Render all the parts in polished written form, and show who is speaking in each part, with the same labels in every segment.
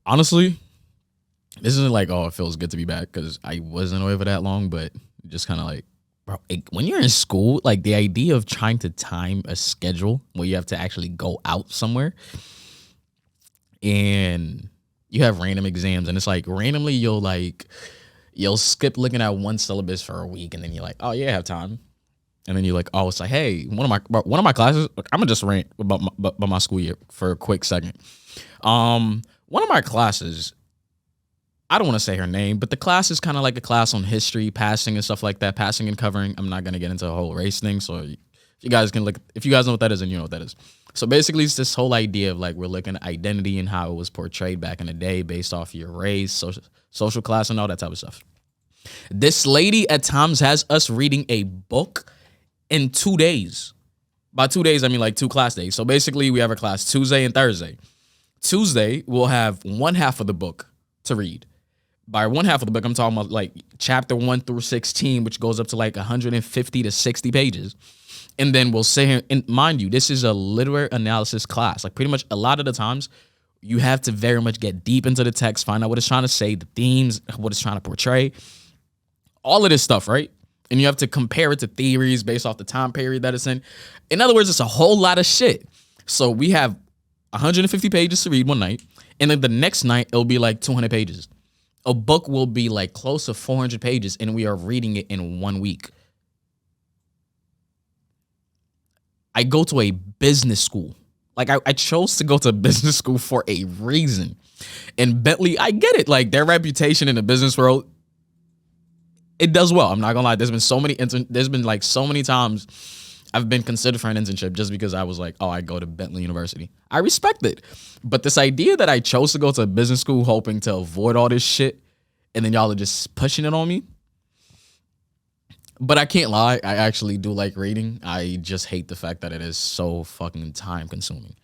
Speaker 1: Honestly, this isn't like, oh, it feels good to be back because I wasn't away for that long, but just kind of like, bro, when you're in school, like the idea of trying to time a schedule where you have to actually go out somewhere and you have random exams, and it's like randomly you'll skip looking at one syllabus for a week, and then you're like, oh yeah, I have time. And then you're like, oh, it's like, hey, one of my classes. I'm gonna just rant about my school year for a quick second. One of my classes, I don't want to say her name, but the class is kind of like a class on history, passing and stuff like that, passing and covering. I'm not gonna get into a whole race thing, so if you guys can look, if you guys know what that is, then you know what that is. So basically, it's this whole idea of like we're looking at identity and how it was portrayed back in the day based off your race, social class, and all that type of stuff. This lady at times has us reading a book in 2 days. By 2 days, I mean like two class days. So basically, we have a class Tuesday and Thursday. Tuesday, we'll have one half of the book to read. By one half of the book, I'm talking about like chapter 1 through 16, which goes up to like 150 to 60 pages. And then we'll sit here, and mind you, this is a literary analysis class. Like pretty much a lot of the times, you have to very much get deep into the text, find out what it's trying to say, the themes, what it's trying to portray, all of this stuff, right? And you have to compare it to theories based off the time period that it's in. In other words, it's a whole lot of shit. So we have 150 pages to read one night, and then the next night it'll be like 200 pages. A book will be like close to 400 pages, and we are reading it in 1 week. I go to a business school. Like I chose to go to business school for a reason. And Bentley, I get it. Like their reputation in the business world, it does well. I'm not gonna lie. There's been like so many times I've been considered for an internship just because I was like, oh, I go to Bentley University. I respect it. But this idea that I chose to go to a business school hoping to avoid all this shit, and then y'all are just pushing it on me. But I can't lie, I actually do like reading. I just hate the fact that it is so fucking time consuming.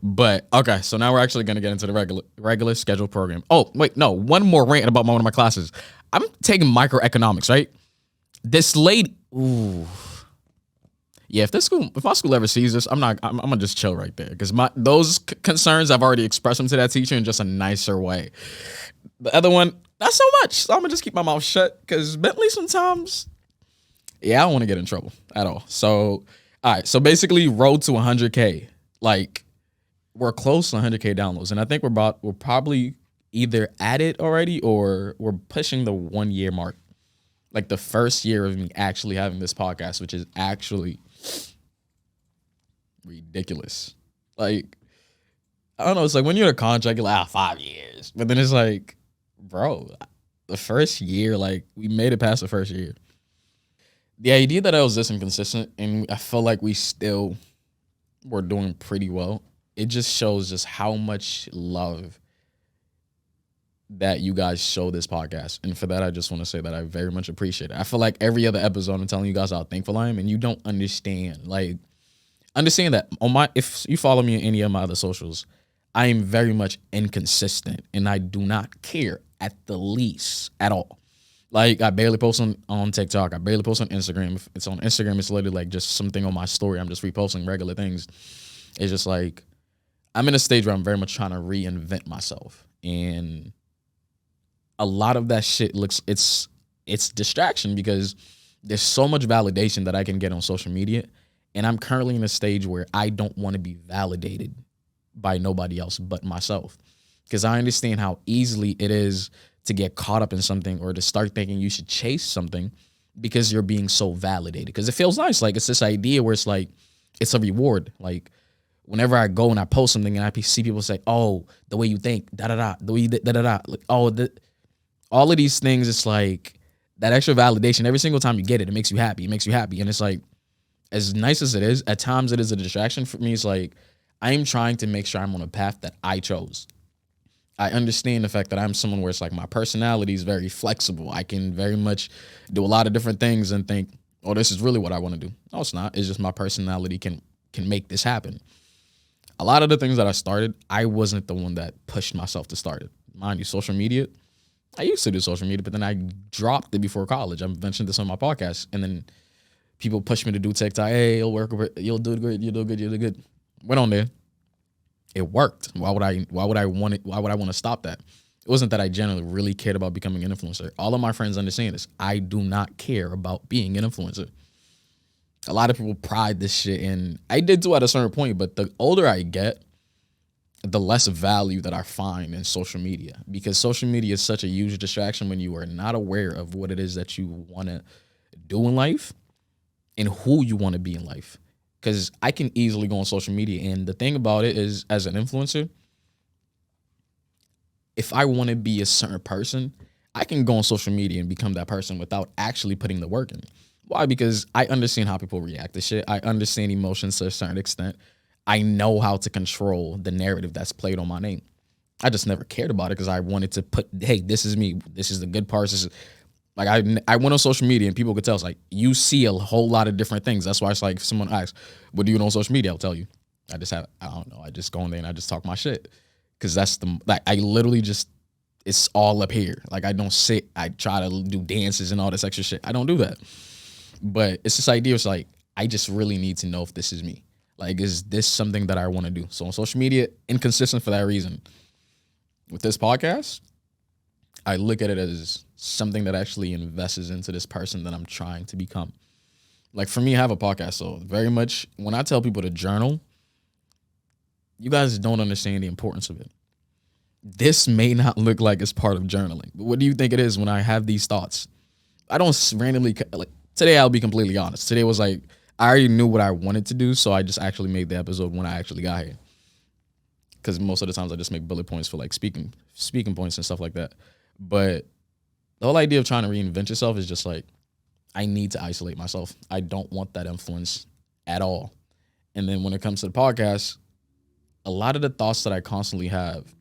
Speaker 1: But okay, so now we're actually gonna get into the regular scheduled program. Oh, wait, no, one more rant about one of my classes. I'm taking microeconomics, right? This lady, ooh. Yeah, if my school ever sees this, I'm gonna just chill right there because those concerns I've already expressed them to that teacher in just a nicer way. The other one, not so much. So I'm gonna just keep my mouth shut because Bentley sometimes, yeah, I don't want to get in trouble at all. So, all right, so basically, road to 100K, like we're close to 100K downloads, and I think we're probably either at it already or we're pushing the 1 year mark, like the first year of me actually having this podcast, which is actually ridiculous. Like, I don't know. It's like when you're in a contract, you're like, 5 years. But then it's like, bro, the first year, like, we made it past the first year. The idea that I was this inconsistent and I felt like we still were doing pretty well, it just shows just how much love that you guys show this podcast. And for that, I just want to say that I very much appreciate it. I feel like every other episode I'm telling you guys how thankful I am, and you don't understand. Like, understand that if you follow me on any of my other socials, I am very much inconsistent and I do not care at the least at all. Like I barely post on TikTok. I barely post on Instagram. If it's on Instagram, it's literally like just something on my story. I'm just reposting regular things. It's just like I'm in a stage where I'm very much trying to reinvent myself. And a lot of that shit it's distraction because there's so much validation that I can get on social media. And I'm currently in a stage where I don't want to be validated by nobody else but myself. Because I understand how easily it is to get caught up in something or to start thinking you should chase something because you're being so validated. Because it feels nice. Like it's this idea where it's like, it's a reward. Like whenever I go and I post something and I see people say, oh, the way you think, da-da-da, the way you da-da-da. Like, oh, all of these things, it's like that extra validation. Every single time you get it, it makes you happy. It makes you happy. And it's like, as nice as it is, at times it is a distraction for me. It's like, I am trying to make sure I'm on a path that I chose. I understand the fact that I'm someone where it's like my personality is very flexible. I can very much do a lot of different things and think, oh, this is really what I want to do. No, it's not. It's just my personality can make this happen. A lot of the things that I started, I wasn't the one that pushed myself to start it. Mind you, social media, I used to do social media, but then I dropped it before college. I mentioned this on my podcast, and then people pushed me to do TikTok. Hey, you'll work, you'll do good, you'll do good, you'll do good. Went on there. It worked. Why would I want to stop that? It wasn't that I generally really cared about becoming an influencer. All of my friends understand this. I do not care about being an influencer. A lot of people pride this shit, and I did too at a certain point, but the older I get, the less value that I find in social media, because social media is such a huge distraction when you are not aware of what it is that you want to do in life and who you want to be in life. Because I can easily go on social media, and the thing about it is, as an influencer, if I want to be a certain person, I can go on social media and become that person without actually putting the work in. Why? Because I understand how people react to shit. I understand emotions to a certain extent. I know how to control the narrative that's played on my name. I just never cared about it because I wanted to put, hey, this is me. This is the good parts. This is, like, I went on social media and people could tell. It's like, you see a whole lot of different things. That's why it's like, if someone asks, what do you do on social media? I'll tell you. I don't know. I just go in there and I just talk my shit. Because I literally just, it's all up here. Like, I don't sit, I try to do dances and all this extra shit. I don't do that. But it's this idea. It's like, I just really need to know if this is me. Like, is this something that I want to do? So on social media, inconsistent for that reason. With this podcast, I look at it as something that actually invests into this person that I'm trying to become. Like, for me, I have a podcast. So very much when I tell people to journal, you guys don't understand the importance of it. This may not look like it's part of journaling, but what do you think it is when I have these thoughts? I don't randomly, like, today I'll be completely honest. Today was like, I already knew what I wanted to do, so I just actually made the episode when I actually got here. Because most of the times I just make bullet points for like speaking points and stuff like that. But the whole idea of trying to reinvent yourself is just like, I need to isolate myself. I don't want that influence at all. And then when it comes to the podcast, a lot of the thoughts that I constantly have,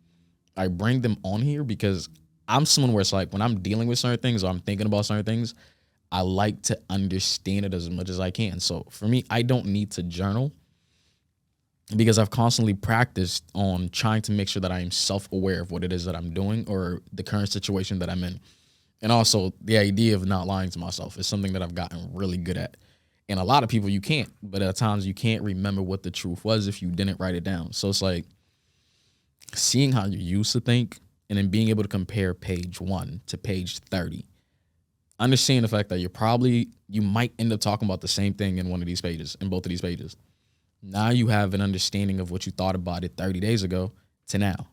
Speaker 1: I bring them on here because I'm someone where it's like, when I'm dealing with certain things or I'm thinking about certain things, I like to understand it as much as I can. So for me, I don't need to journal because I've constantly practiced on trying to make sure that I am self-aware of what it is that I'm doing or the current situation that I'm in. And also the idea of not lying to myself is something that I've gotten really good at. And a lot of people, you can't, but at times you can't remember what the truth was if you didn't write it down. So it's like seeing how you used to think and then being able to compare page 1 to page 30. Understand the fact that you might end up talking about the same thing in both of these pages. Now you have an understanding of what you thought about it 30 days ago to now.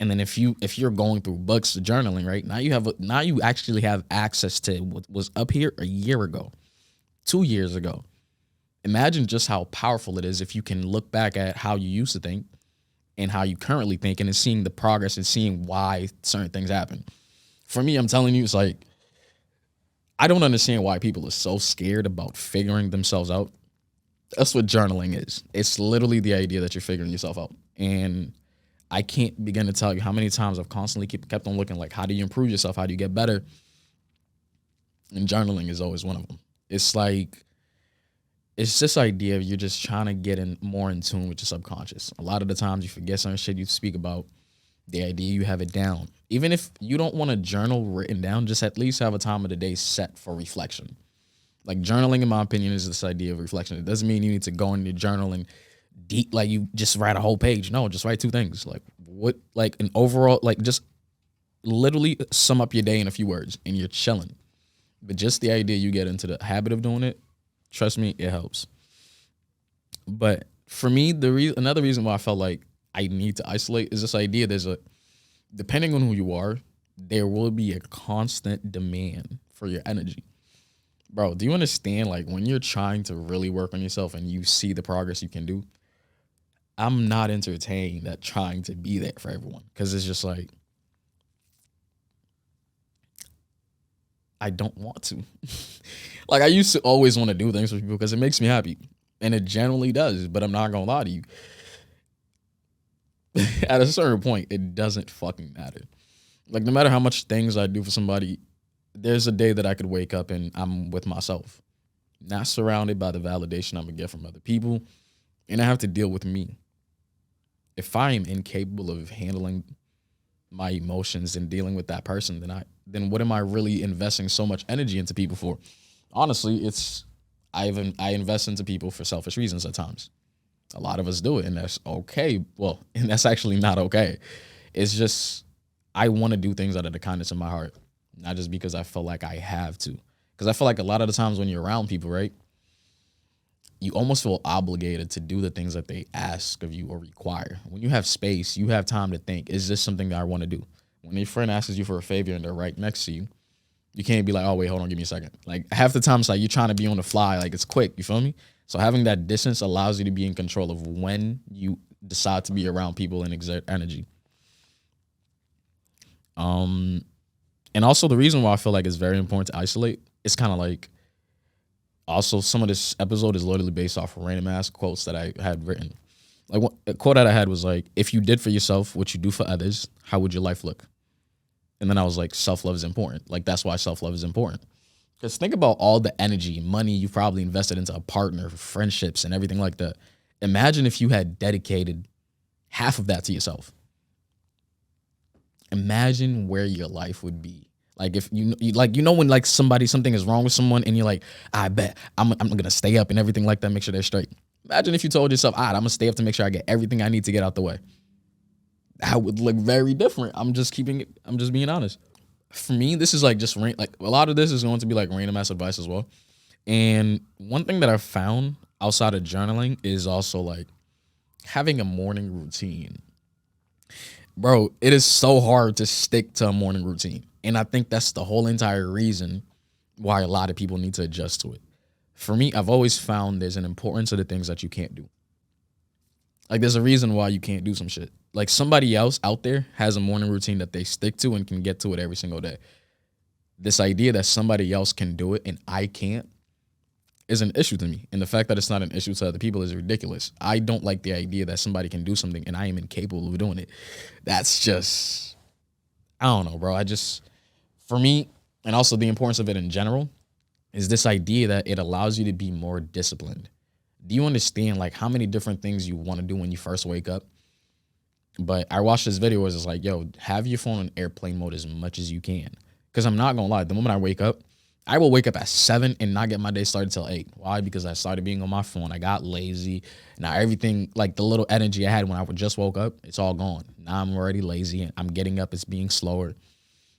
Speaker 1: And then if you're going through books, journaling, right? Now you actually have access to what was up here a year ago, 2 years ago. Imagine just how powerful it is if you can look back at how you used to think and how you currently think and then seeing the progress and seeing why certain things happen. For me, I'm telling you, it's like, I don't understand why people are so scared about figuring themselves out. That's what journaling is. It's literally the idea that you're figuring yourself out. And I can't begin to tell you how many times I've constantly kept on looking like, how do you improve yourself? How do you get better? And journaling is always one of them. It's like, it's this idea of you're just trying to get more in tune with your subconscious. A lot of the times you forget certain shit you speak about. The idea you have it down. Even if you don't want a journal written down, just at least have a time of the day set for reflection. Like, journaling, in my opinion, is this idea of reflection. It doesn't mean you need to go in your journal and like you just write a whole page. No, just write 2 things. Like, what, like an overall, like, just literally sum up your day in a few words and you're chilling. But just the idea you get into the habit of doing it, trust me, it helps. But for me, another reason why I felt like I need to isolate is this idea. Depending on who you are, there will be a constant demand for your energy. Bro, do you understand, like, when you're trying to really work on yourself and you see the progress you can do, I'm not entertained at trying to be there for everyone because it's just like, I don't want to. Like, I used to always want to do things for people because it makes me happy. And it generally does, but I'm not going to lie to you. At a certain point, it doesn't fucking matter. Like, no matter how much things I do for somebody, there's a day that I could wake up and I'm with myself, not surrounded by the validation I'm gonna get from other people, and I have to deal with me. If I am incapable of handling my emotions and dealing with that person, then what am I really investing so much energy into people for? Honestly, I invest into people for selfish reasons at times. A lot of us do it, and that's okay. Well, and that's actually not okay. It's just I want to do things out of the kindness of my heart, not just because I feel like I have to. Because I feel like a lot of the times when you're around people, right, you almost feel obligated to do the things that they ask of you or require. When you have space, you have time to think, is this something that I want to do? When your friend asks you for a favor and they're right next to you, you can't be like, oh, wait, hold on, give me a second. Like half the time it's like you're trying to be on the fly, like it's quick, you feel me? So having that distance allows you to be in control of when you decide to be around people and exert energy. And also the reason why I feel like it's very important to isolate, it's kind of like also some of this episode is literally based off of random ass quotes that I had written. Like a quote that I had was like, if you did for yourself what you do for others, how would your life look? And then I was like, self-love is important. Like that's why self-love is important. Because think about all the energy, money you've probably invested into a partner, friendships, and everything like that. Imagine if you had dedicated half of that to yourself. Imagine where your life would be. Like if you like, you know, when like something is wrong with someone and you're like, I bet I'm gonna stay up and everything like that, make sure they're straight. Imagine if you told yourself, all right, I'm gonna stay up to make sure I get everything I need to get out the way. That would look very different. I'm just being honest. For me, this is like just like a lot of this is going to be like random ass advice as well. And one thing that I've found outside of journaling is also like having a morning routine. Bro, it is so hard to stick to a morning routine. And I think that's the whole entire reason why a lot of people need to adjust to it. For me, I've always found there's an importance of the things that you can't do. Like there's a reason why you can't do some shit. Like somebody else out there has a morning routine that they stick to and can get to it every single day. This idea that somebody else can do it and I can't is an issue to me. And the fact that it's not an issue to other people is ridiculous. I don't like the idea that somebody can do something and I am incapable of doing it. That's just, I don't know, bro. For me, and also the importance of it in general, is this idea that it allows you to be more disciplined. Do you understand like how many different things you want to do when you first wake up? But I watched this video where it's like, yo, have your phone on airplane mode as much as you can. Because I'm not going to lie, the moment I wake up, I will wake up at 7 and not get my day started till 8. Why? Because I started being on my phone. I got lazy. Now everything, like the little energy I had when I just woke up, it's all gone. Now I'm already lazy and I'm getting up. It's being slower.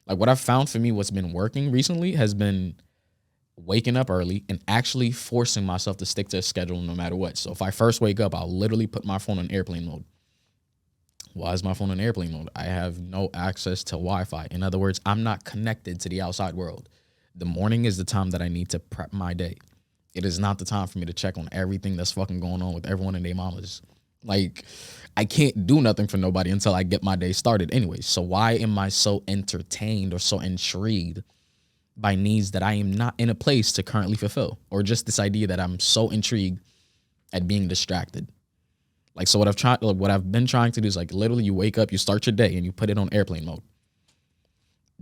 Speaker 1: Like what I've found for me, what's been working recently has been waking up early and actually forcing myself to stick to a schedule no matter what. So if I first wake up, I'll literally put my phone on airplane mode. Why is my phone on airplane mode? I have no access to Wi-Fi. In other words, I'm not connected to the outside world. The morning is the time that I need to prep my day. It is not the time for me to check on everything that's fucking going on with everyone and their mamas. Like, I can't do nothing for nobody until I get my day started anyway. So why am I so entertained or so intrigued by needs that I am not in a place to currently fulfill? Or just this idea that I'm so intrigued at being distracted. Like, so what I've been trying to do is like literally you wake up, you start your day and you put it on airplane mode.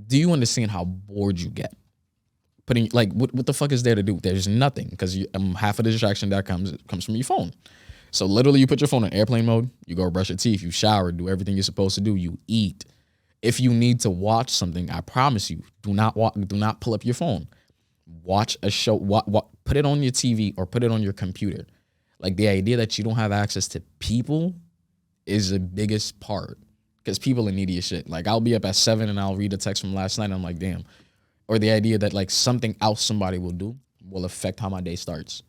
Speaker 1: Do you understand how bored you get? Putting like, what the fuck is there to do? There's nothing because half of the distraction that comes from your phone. So literally you put your phone on airplane mode, you go brush your teeth, you shower, do everything you're supposed to do, you eat. If you need to watch something, I promise you, do not pull up your phone. Watch a show, put it on your TV or put it on your computer. Like the idea that you don't have access to people is the biggest part because people are needy as shit. Like I'll be up at 7 and I'll read a text from last night and I'm like, damn. Or the idea that like something else somebody will do will affect how my day starts.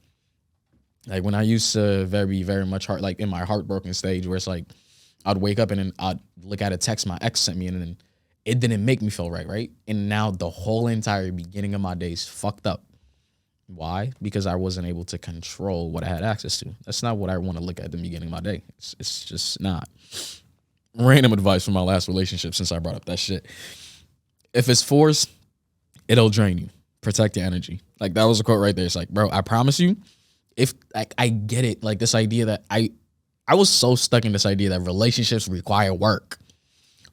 Speaker 1: Like when I used to very, very much like in my heartbroken stage where it's like I'd wake up and then I'd look at a text my ex sent me and then it didn't make me feel right? And now the whole entire beginning of my day is fucked up. Why? Because I wasn't able to control what I had access to. That's not what I want to look at the beginning of my day. It's just not. Random advice from my last relationship since I brought up that shit. If it's forced, it'll drain you. Protect your energy. Like that was a quote right there. It's like, bro, I promise you, if like I get it, like this idea that I was so stuck in this idea that relationships require work.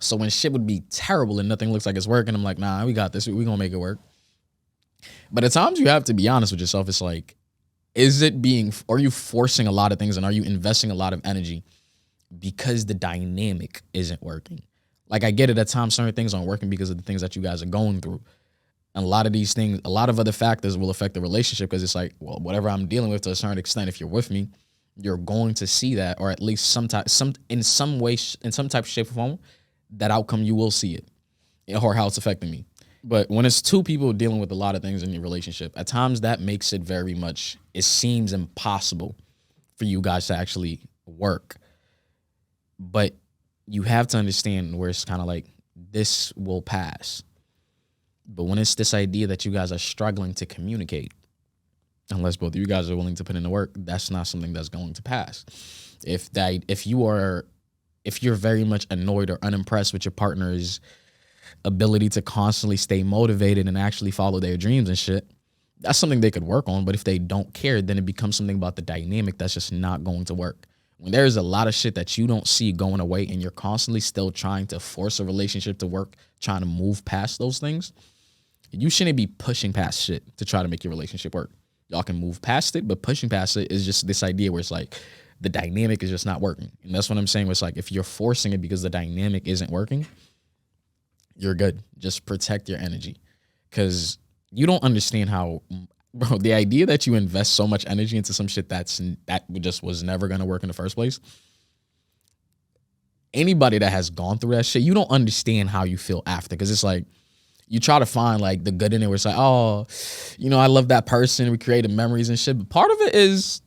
Speaker 1: So when shit would be terrible and nothing looks like it's working, I'm like, nah, we got this. We gonna make it work. But at times you have to be honest with yourself. It's like, are you forcing a lot of things and are you investing a lot of energy because the dynamic isn't working? Like I get it at times certain things aren't working because of the things that you guys are going through. And a lot of these things, a lot of other factors will affect the relationship because it's like, well, whatever I'm dealing with to a certain extent, if you're with me, you're going to see that, or at least in some way, in some type of shape or form, that outcome you will see it, or how it's affecting me. But when it's two people dealing with a lot of things in your relationship, at times that makes it very much, it seems impossible for you guys to actually work. But you have to understand where it's kind of like, this will pass. But when it's this idea that you guys are struggling to communicate, unless both of you guys are willing to put in the work, that's not something that's going to pass. If you're very much annoyed or unimpressed with your partner's ability to constantly stay motivated and actually follow their dreams and shit, that's something they could work on. But if they don't care, then it becomes something about the dynamic that's just not going to work. When there's a lot of shit that you don't see going away and you're constantly still trying to force a relationship to work, trying to move past those things, you shouldn't be pushing past shit to try to make your relationship work. Y'all can move past it, but pushing past it is just this idea where it's like the dynamic is just not working. And that's what I'm saying. It's like, if you're forcing it because the dynamic isn't working, you're good. Just protect your energy, because you don't understand how, bro, the idea that you invest so much energy into some shit that just was never going to work in the first place. Anybody that has gone through that shit, you don't understand how you feel after, because it's like, you try to find like the good in it where it's like, oh, I love that person. We created memories and shit. But part of it is,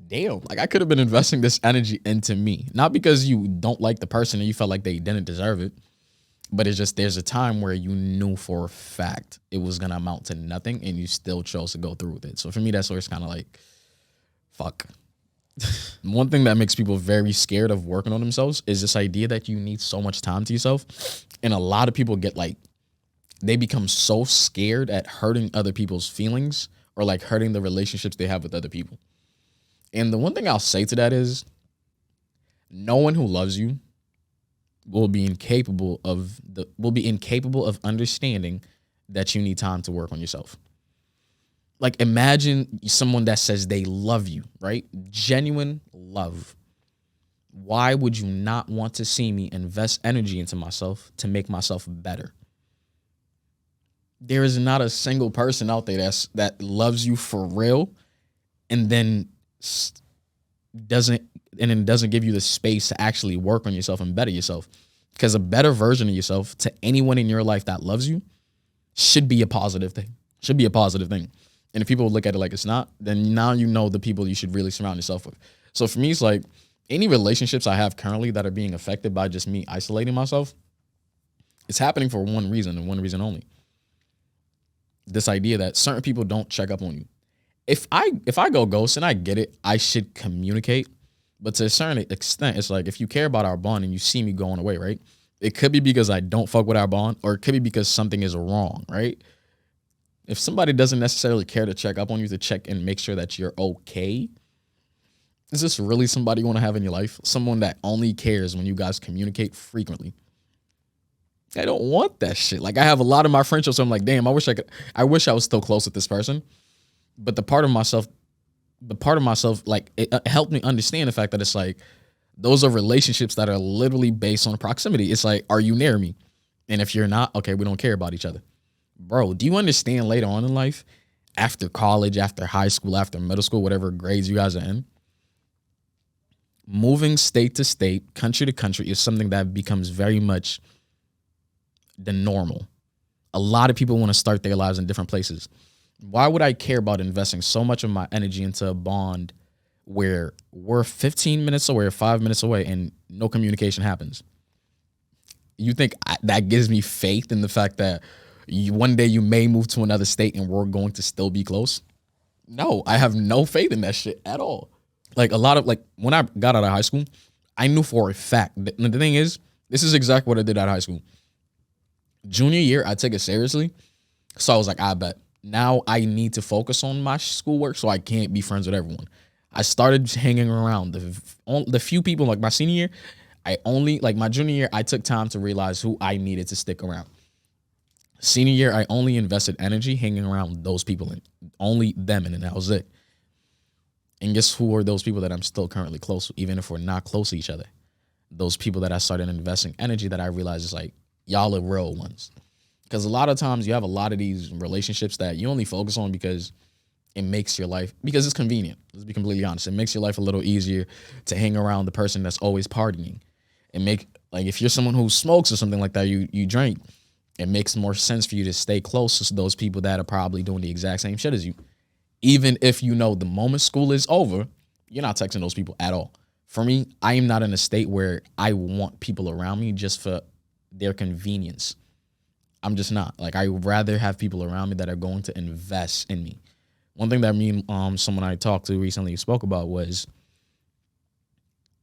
Speaker 1: damn, like I could have been investing this energy into me. Not because you don't like the person and you felt like they didn't deserve it, but it's just, there's a time where you knew for a fact it was going to amount to nothing and you still chose to go through with it. So for me, that's where it's kind of like, fuck. One thing that makes people very scared of working on themselves is this idea that you need so much time to yourself. And a lot of people get like, they become so scared at hurting other people's feelings or like hurting the relationships they have with other people. And the one thing I'll say to that is, no one who loves you will be incapable of understanding that you need time to work on yourself. Like, imagine someone that says they love you, right? Genuine love. Why would you not want to see me invest energy into myself to make myself better? There is not a single person out there that loves you for real and then doesn't give you the space to actually work on yourself and better yourself. Because a better version of yourself to anyone in your life that loves you should be a positive thing. And if people look at it like it's not, then now you know the people you should really surround yourself with. So for me, it's like, any relationships I have currently that are being affected by just me isolating myself, it's happening for one reason and one reason only. This idea that certain people don't check up on you. If I go ghost, and I get it, I should communicate. But to a certain extent, it's like, if you care about our bond and you see me going away, right? It could be because I don't fuck with our bond, or it could be because something is wrong, right? If somebody doesn't necessarily care to check up on you, to check and make sure that you're okay, is this really somebody you want to have in your life? Someone that only cares when you guys communicate frequently. I don't want that shit. Like, I have a lot of my friendships, so I'm like, damn, I wish I was still close with this person. But the part of myself, like, it helped me understand the fact that it's like, those are relationships that are literally based on proximity. It's like, are you near me? And if you're not, okay, we don't care about each other. Bro, do you understand later on in life, after college, after high school, after middle school, whatever grades you guys are in, moving state to state, country to country is something that becomes very much the normal. A lot of people want to start their lives in different places. Why would I care about investing so much of my energy into a bond where we're 15 minutes away or 5 minutes away and no communication happens? You think that gives me faith in the fact that one day you may move to another state and we're going to still be close? No, I have no faith in that shit at all. Like, when I got out of high school, I knew for a fact. The thing is, this is exactly what I did out of high school. Junior year, I took it seriously. So I was like, I bet. Now I need to focus on my schoolwork so I can't be friends with everyone. I started hanging around the few people, like my senior year, my junior year, I took time to realize who I needed to stick around. Senior year, I only invested energy hanging around those people and only them, and then that was it. And guess who are those people that I'm still currently close with, even if we're not close to each other? Those people that I started investing energy that I realized is like, y'all are real ones. Because a lot of times you have a lot of these relationships that you only focus on because it makes your life, because it's convenient. Let's be completely honest. It makes your life a little easier to hang around the person that's always partying. It make like if you're someone who smokes or something like that, you drink. It makes more sense for you to stay close to those people that are probably doing the exact same shit as you. Even if you know the moment school is over, you're not texting those people at all. For me, I am not in a state where I want people around me just for their convenience. I'm just not. Like, I would rather have people around me that are going to invest in me. One thing that me and someone I talked to recently spoke about was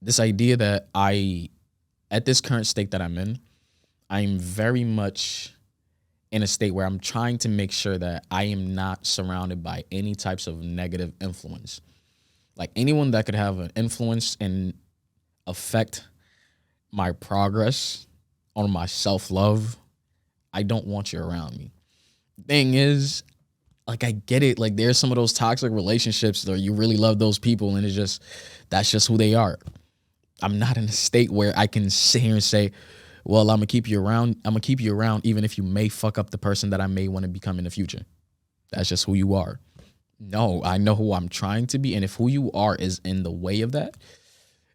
Speaker 1: this idea that at this current state that I'm in, I'm very much in a state where I'm trying to make sure that I am not surrounded by any types of negative influence. Like anyone that could have an influence and affect my progress on my self-love, I don't want you around me. Thing is, like I get it. Like there's some of those toxic relationships where you really love those people and that's just who they are. I'm not in a state where I can sit here and say, well, I'm gonna keep you around. I'm gonna keep you around even if you may fuck up the person that I may want to become in the future. That's just who you are. No, I know who I'm trying to be. And if who you are is in the way of that,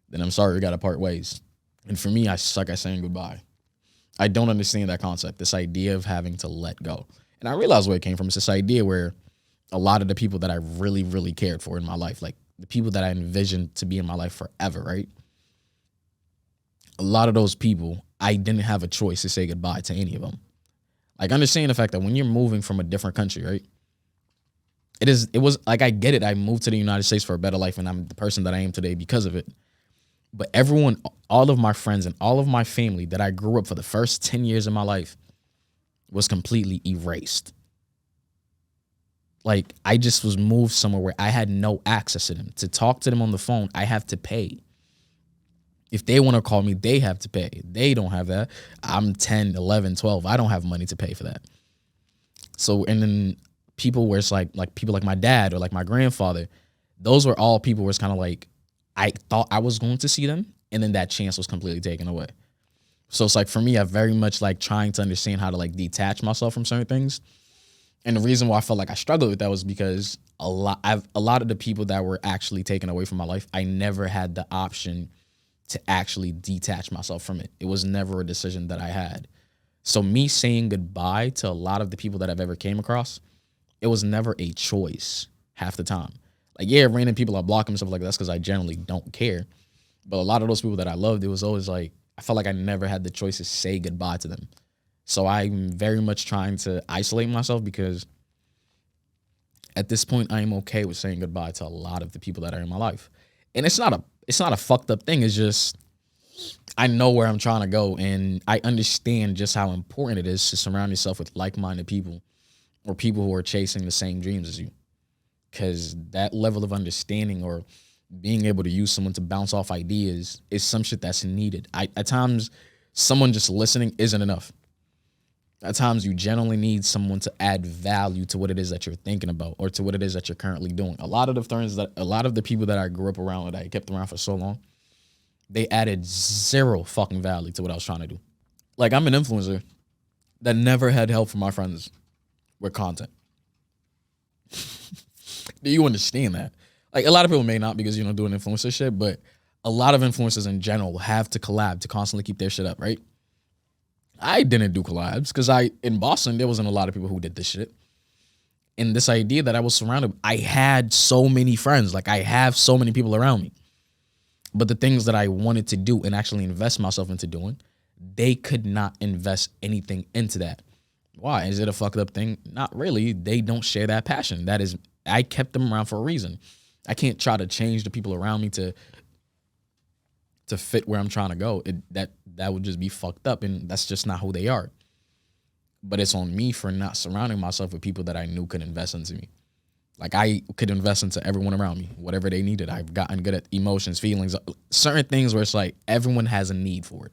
Speaker 1: then I'm sorry, we gotta part ways. And for me, I suck at saying goodbye. I don't understand that concept, this idea of having to let go. And I realize where it came from. It's this idea where a lot of the people that I really, really cared for in my life, like the people that I envisioned to be in my life forever, right? A lot of those people, I didn't have a choice to say goodbye to any of them. Like, understand the fact that when you're moving from a different country, right? It was like, I get it. I moved to the United States for a better life and I'm the person that I am today because of it. But everyone, all of my friends and all of my family that I grew up for the first 10 years of my life was completely erased. Like, I just was moved somewhere where I had no access to them. To talk to them on the phone, I have to pay. If they want to call me, they have to pay. They don't have that. I'm 10, 11, 12. I don't have money to pay for that. So, and then people where it's like people like my dad or like my grandfather, those were all people where it's kind of like, I thought I was going to see them, and then that chance was completely taken away. So it's like, for me, I very much like trying to understand how to like detach myself from certain things. And the reason why I felt like I struggled with that was because a lot of the people that were actually taken away from my life, I never had the option to actually detach myself from it. It was never a decision that I had. So me saying goodbye to a lot of the people that I've ever came across, it was never a choice half the time. Like, yeah, random people I block and stuff like that, that's because I generally don't care. But a lot of those people that I loved, it was always like, I felt like I never had the choice to say goodbye to them. So I'm very much trying to isolate myself because at this point, I am okay with saying goodbye to a lot of the people that are in my life. And it's not a fucked up thing. It's just, I know where I'm trying to go, and I understand just how important it is to surround yourself with like-minded people or people who are chasing the same dreams as you. Because that level of understanding or being able to use someone to bounce off ideas is some shit that's needed. At times, someone just listening isn't enough. At times, you generally need someone to add value to what it is that you're thinking about or to what it is that you're currently doing. A lot of the people that I grew up around, that I kept around for so long, they added zero fucking value to what I was trying to do. Like, I'm an influencer that never had help from my friends with content. Do you understand that? Like, a lot of people may not because, doing influencer shit, but a lot of influencers in general have to collab to constantly keep their shit up, right? I didn't do collabs because in Boston, there wasn't a lot of people who did this shit. And this idea that I was surrounded, I had so many friends. Like, I have so many people around me. But the things that I wanted to do and actually invest myself into doing, they could not invest anything into that. Why? Is it a fucked up thing? Not really. They don't share that passion. I kept them around for a reason. I can't try to change the people around me to fit where I'm trying to go. That would just be fucked up, and that's just not who they are. But it's on me for not surrounding myself with people that I knew could invest into me. Like, I could invest into everyone around me, whatever they needed. I've gotten good at emotions, feelings, certain things where it's like everyone has a need for it.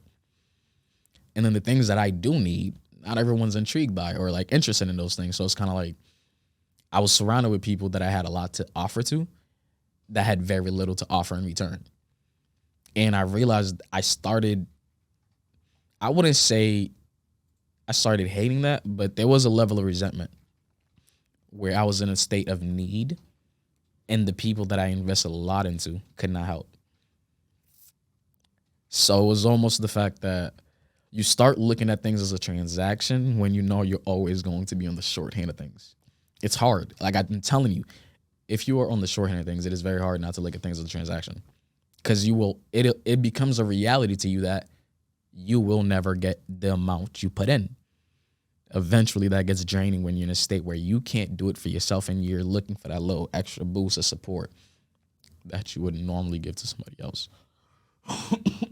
Speaker 1: And then the things that I do need, not everyone's intrigued by or like interested in those things. So it's kind of like I was surrounded with people that I had a lot to offer to that had very little to offer in return. And I realized I wouldn't say I started hating that, but there was a level of resentment where I was in a state of need and the people that I invest a lot into could not help. So it was almost the fact that you start looking at things as a transaction when you know you're always going to be on the shorthand of things. It's hard. Like I've been telling you, if you are on the shorthand of things, it is very hard not to look at things as a transaction, because it becomes a reality to you that you will never get the amount you put in. Eventually that gets draining when you're in a state where you can't do it for yourself and you're looking for that little extra boost of support that you wouldn't normally give to somebody else. 12:38.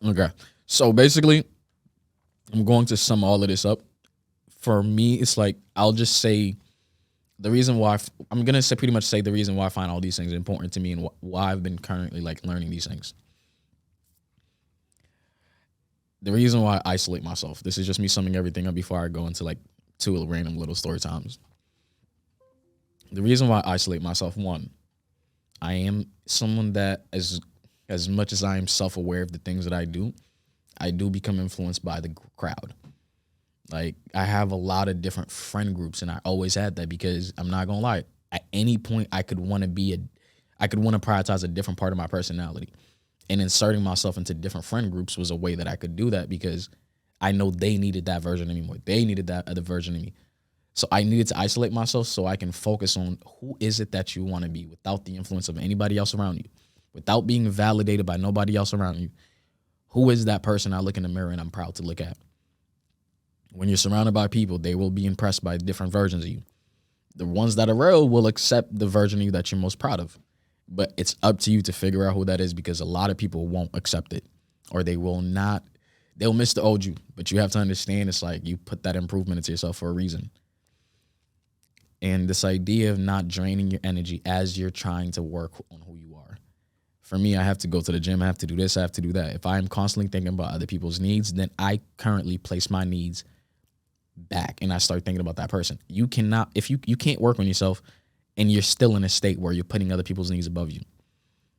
Speaker 1: Not bad. Okay. So basically, I'm going to sum all of this up. For me, it's like I'll just say the reason why I'm gonna say pretty much say the reason why I find all these things important to me and why I've been currently like learning these things. The reason why I isolate myself. This is just me summing everything up before I go into like two random little story times. The reason why I isolate myself, one, I am someone that as much as I am self-aware of the things that I do become influenced by the crowd. Like I have a lot of different friend groups, and I always had that because I'm not gonna lie. At any point, I could want to prioritize a different part of my personality, and inserting myself into different friend groups was a way that I could do that because I know they needed that version of me more. They needed that other version of me. So I needed to isolate myself so I can focus on who is it that you want to be without the influence of anybody else around you, without being validated by nobody else around you. Who is that person I look in the mirror and I'm proud to look at? When you're surrounded by people, they will be impressed by different versions of you. The ones that are real will accept the version of you that you're most proud of. But it's up to you to figure out who that is, because a lot of people won't accept it, or they will not. They'll miss the old you. But you have to understand it's like you put that improvement into yourself for a reason. And this idea of not draining your energy as you're trying to work on who you are. For me, I have to go to the gym. I have to do this. I have to do that. If I'm constantly thinking about other people's needs, then I currently place my needs back and I start thinking about that person. You cannot, if you can't work on yourself and you're still in a state where you're putting other people's needs above you.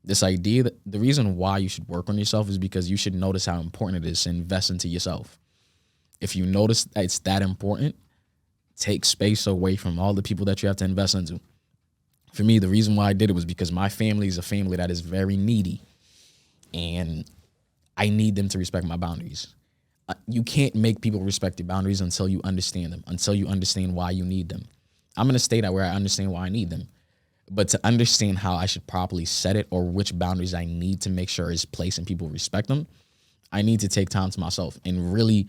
Speaker 1: This idea that the reason why you should work on yourself is because you should notice how important it is to invest into yourself. If you notice that it's that important, take space away from all the people that you have to invest into. For me, the reason why I did it was because my family is a family that is very needy, and I need them to respect my boundaries. You can't make people respect your boundaries until you understand them, until you understand why you need them. I'm in a state where I understand why I need them. But to understand how I should properly set it, or which boundaries I need to make sure is placed and people respect them, I need to take time to myself and really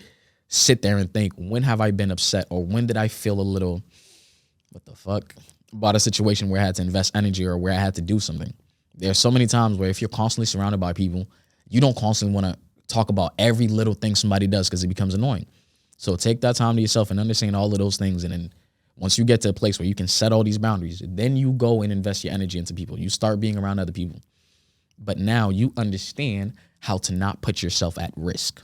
Speaker 1: sit there and think, when have I been upset, or when did I feel a little, what the fuck, about a situation where I had to invest energy or where I had to do something. There's so many times where if you're constantly surrounded by people, you don't constantly want to talk about every little thing somebody does because it becomes annoying. So take that time to yourself and understand all of those things. And then once you get to a place where you can set all these boundaries, then you go and invest your energy into people. You start being around other people. But now you understand how to not put yourself at risk.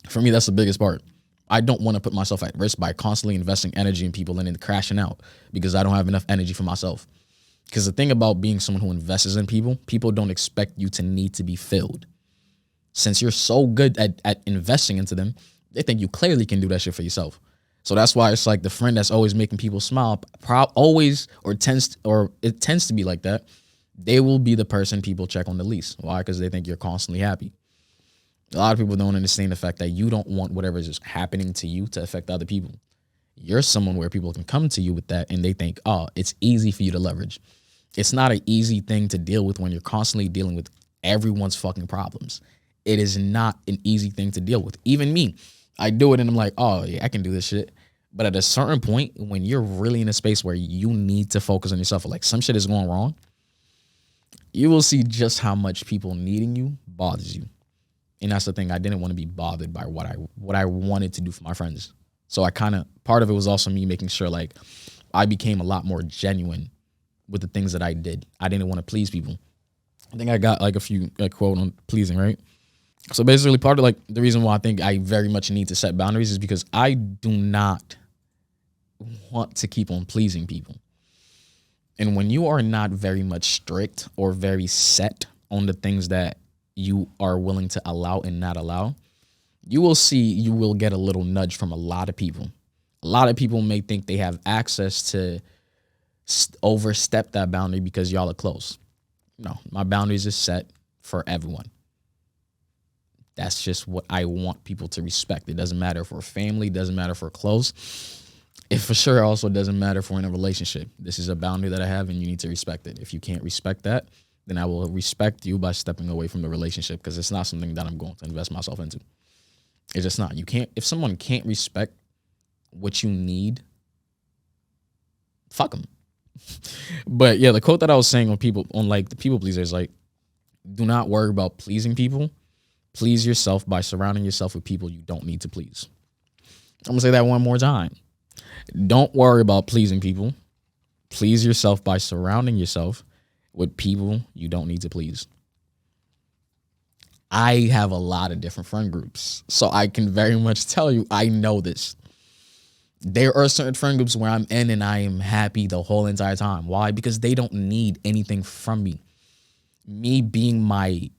Speaker 1: For me, that's the biggest part. I don't want to put myself at risk by constantly investing energy in people and then crashing out because I don't have enough energy for myself. Because the thing about being someone who invests in people, people don't expect you to need to be filled. Since you're so good at investing into them, they think you clearly can do that shit for yourself. So that's why it's like the friend that's always making people smile, it tends to be like that. They will be the person people check on the least. Why? Because they think you're constantly happy. A lot of people don't understand the fact that you don't want whatever is happening to you to affect other people. You're someone where people can come to you with that and they think, oh, it's easy for you to leverage. It's not an easy thing to deal with when you're constantly dealing with everyone's fucking problems. It is not an easy thing to deal with. Even me, I do it and I'm like, oh yeah, I can do this shit. But at a certain point, when you're really in a space where you need to focus on yourself, or like some shit is going wrong, you will see just how much people needing you bothers you. And that's the thing. I didn't want to be bothered by what I wanted to do for my friends. So part of it was also me making sure like I became a lot more genuine with the things that I did. I didn't want to please people. I think I got like a few quote on pleasing, right? So basically part of like the reason why I think I very much need to set boundaries is because I do not want to keep on pleasing people. And when you are not very much strict or very set on the things that you are willing to allow and not allow, you will see you will get a little nudge from a lot of people. A lot of people may think they have access to overstep that boundary because y'all are close. No, my boundaries is set for everyone. That's just what I want people to respect. It doesn't matter if we're family, doesn't matter if we're close. It for sure also doesn't matter if we're in a relationship. This is a boundary that I have and you need to respect it. If you can't respect that, then I will respect you by stepping away from the relationship because it's not something that I'm going to invest myself into. It's just not. You can't, if someone can't respect what you need, fuck them. But yeah, the quote that I was saying on like the people pleasers, like, do not worry about pleasing people. Please yourself by surrounding yourself with people you don't need to please. I'm gonna say that one more time. Don't worry about pleasing people. Please yourself by surrounding yourself with people you don't need to please. I have a lot of different friend groups, so I can very much tell you I know this. There are certain friend groups where I'm in and I am happy the whole entire time. Why? Because they don't need anything from me. Me being my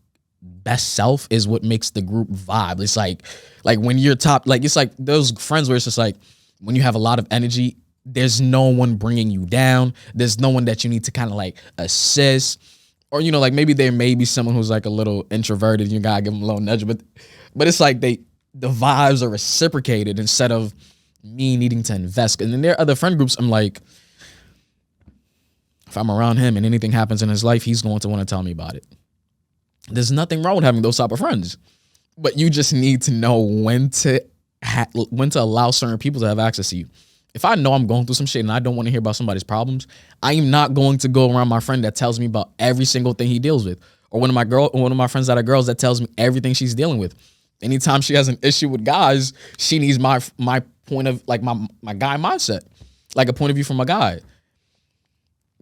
Speaker 1: best self is what makes the group vibe. It's like when you're top, like it's like those friends where it's just like when you have a lot of energy, there's no one bringing you down. There's no one that you need to kind of like assist. Or, you know, like maybe there may be someone who's like a little introverted. You gotta give them a little nudge, but it's like the vibes are reciprocated instead of me needing to invest. And then there are other friend groups. I'm like, if I'm around him and anything happens in his life, he's going to want to tell me about it. There's nothing wrong with having those type of friends, but you just need to know when to allow certain people to have access to you. If I know I'm going through some shit and I don't want to hear about somebody's problems, I am not going to go around my friend that tells me about every single thing he deals with, or one of my friends that are girls that tells me everything she's dealing with. Anytime she has an issue with guys, she needs my point of like my guy mindset, like a point of view from a guy.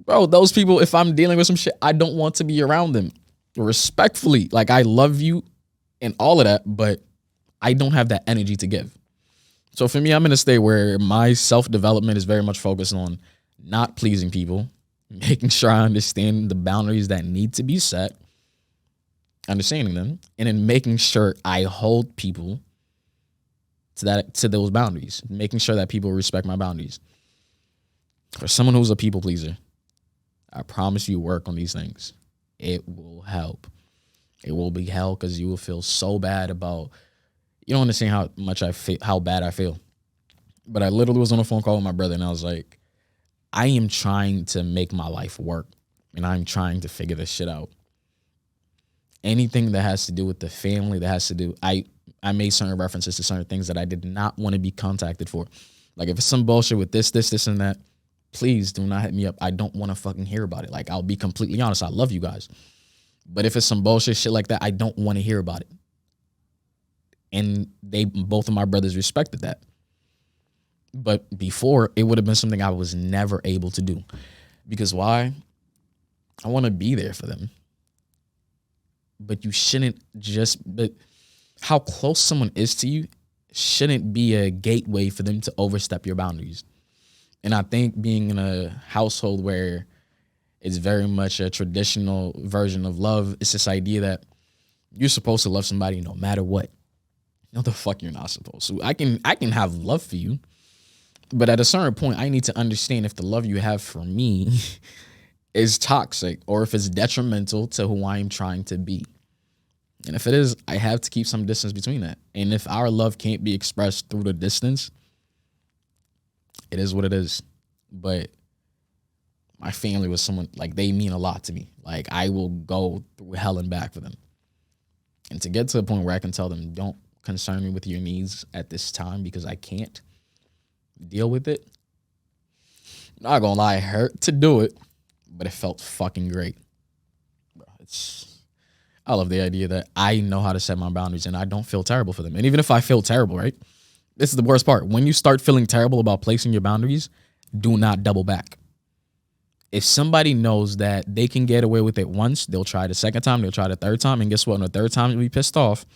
Speaker 1: Bro, those people, if I'm dealing with some shit, I don't want to be around them. Respectfully, like I love you and all of that, but I don't have that energy to give. So for me, I'm in a state where my self-development is very much focused on not pleasing people, making sure I understand the boundaries that need to be set, understanding them, and then making sure I hold people to those boundaries, making sure that people respect my boundaries. For someone who's a people pleaser, I promise you work on these things. It will help. It will be hell because you will feel so bad about, you don't understand how much how bad I feel. But I literally was on a phone call with my brother and I was like, I am trying to make my life work and I'm trying to figure this shit out. Anything that has to do with the family, that has to do, I made certain references to certain things that I did not want to be contacted for. Like if it's some bullshit with this, and that, please do not hit me up. I don't want to fucking hear about it. Like I'll be completely honest. I love you guys. But if it's some bullshit shit like that, I don't want to hear about it. And both of my brothers respected that. But before, it would have been something I was never able to do. Because why? I want to be there for them. But you shouldn't but how close someone is to you shouldn't be a gateway for them to overstep your boundaries. And I think being in a household where it's very much a traditional version of love, it's this idea that you're supposed to love somebody no matter what. No, the fuck you're not supposed to. I can have love for you, but at a certain point, I need to understand if the love you have for me is toxic or if it's detrimental to who I am trying to be. And if it is, I have to keep some distance between that. And if our love can't be expressed through the distance, it is what it is. But my family was someone, like, they mean a lot to me. Like, I will go through hell and back for them. And to get to the point where I can tell them, don't concern me with your needs at this time because I can't deal with it. Not gonna lie, it hurt to do it, but it felt fucking great. Bro, I love the idea that I know how to set my boundaries and I don't feel terrible for them. And even if I feel terrible, right? This is the worst part. When you start feeling terrible about placing your boundaries, do not double back. If somebody knows that they can get away with it once, they'll try the second time, they'll try the third time, and guess what? On the third time, you'll be pissed off.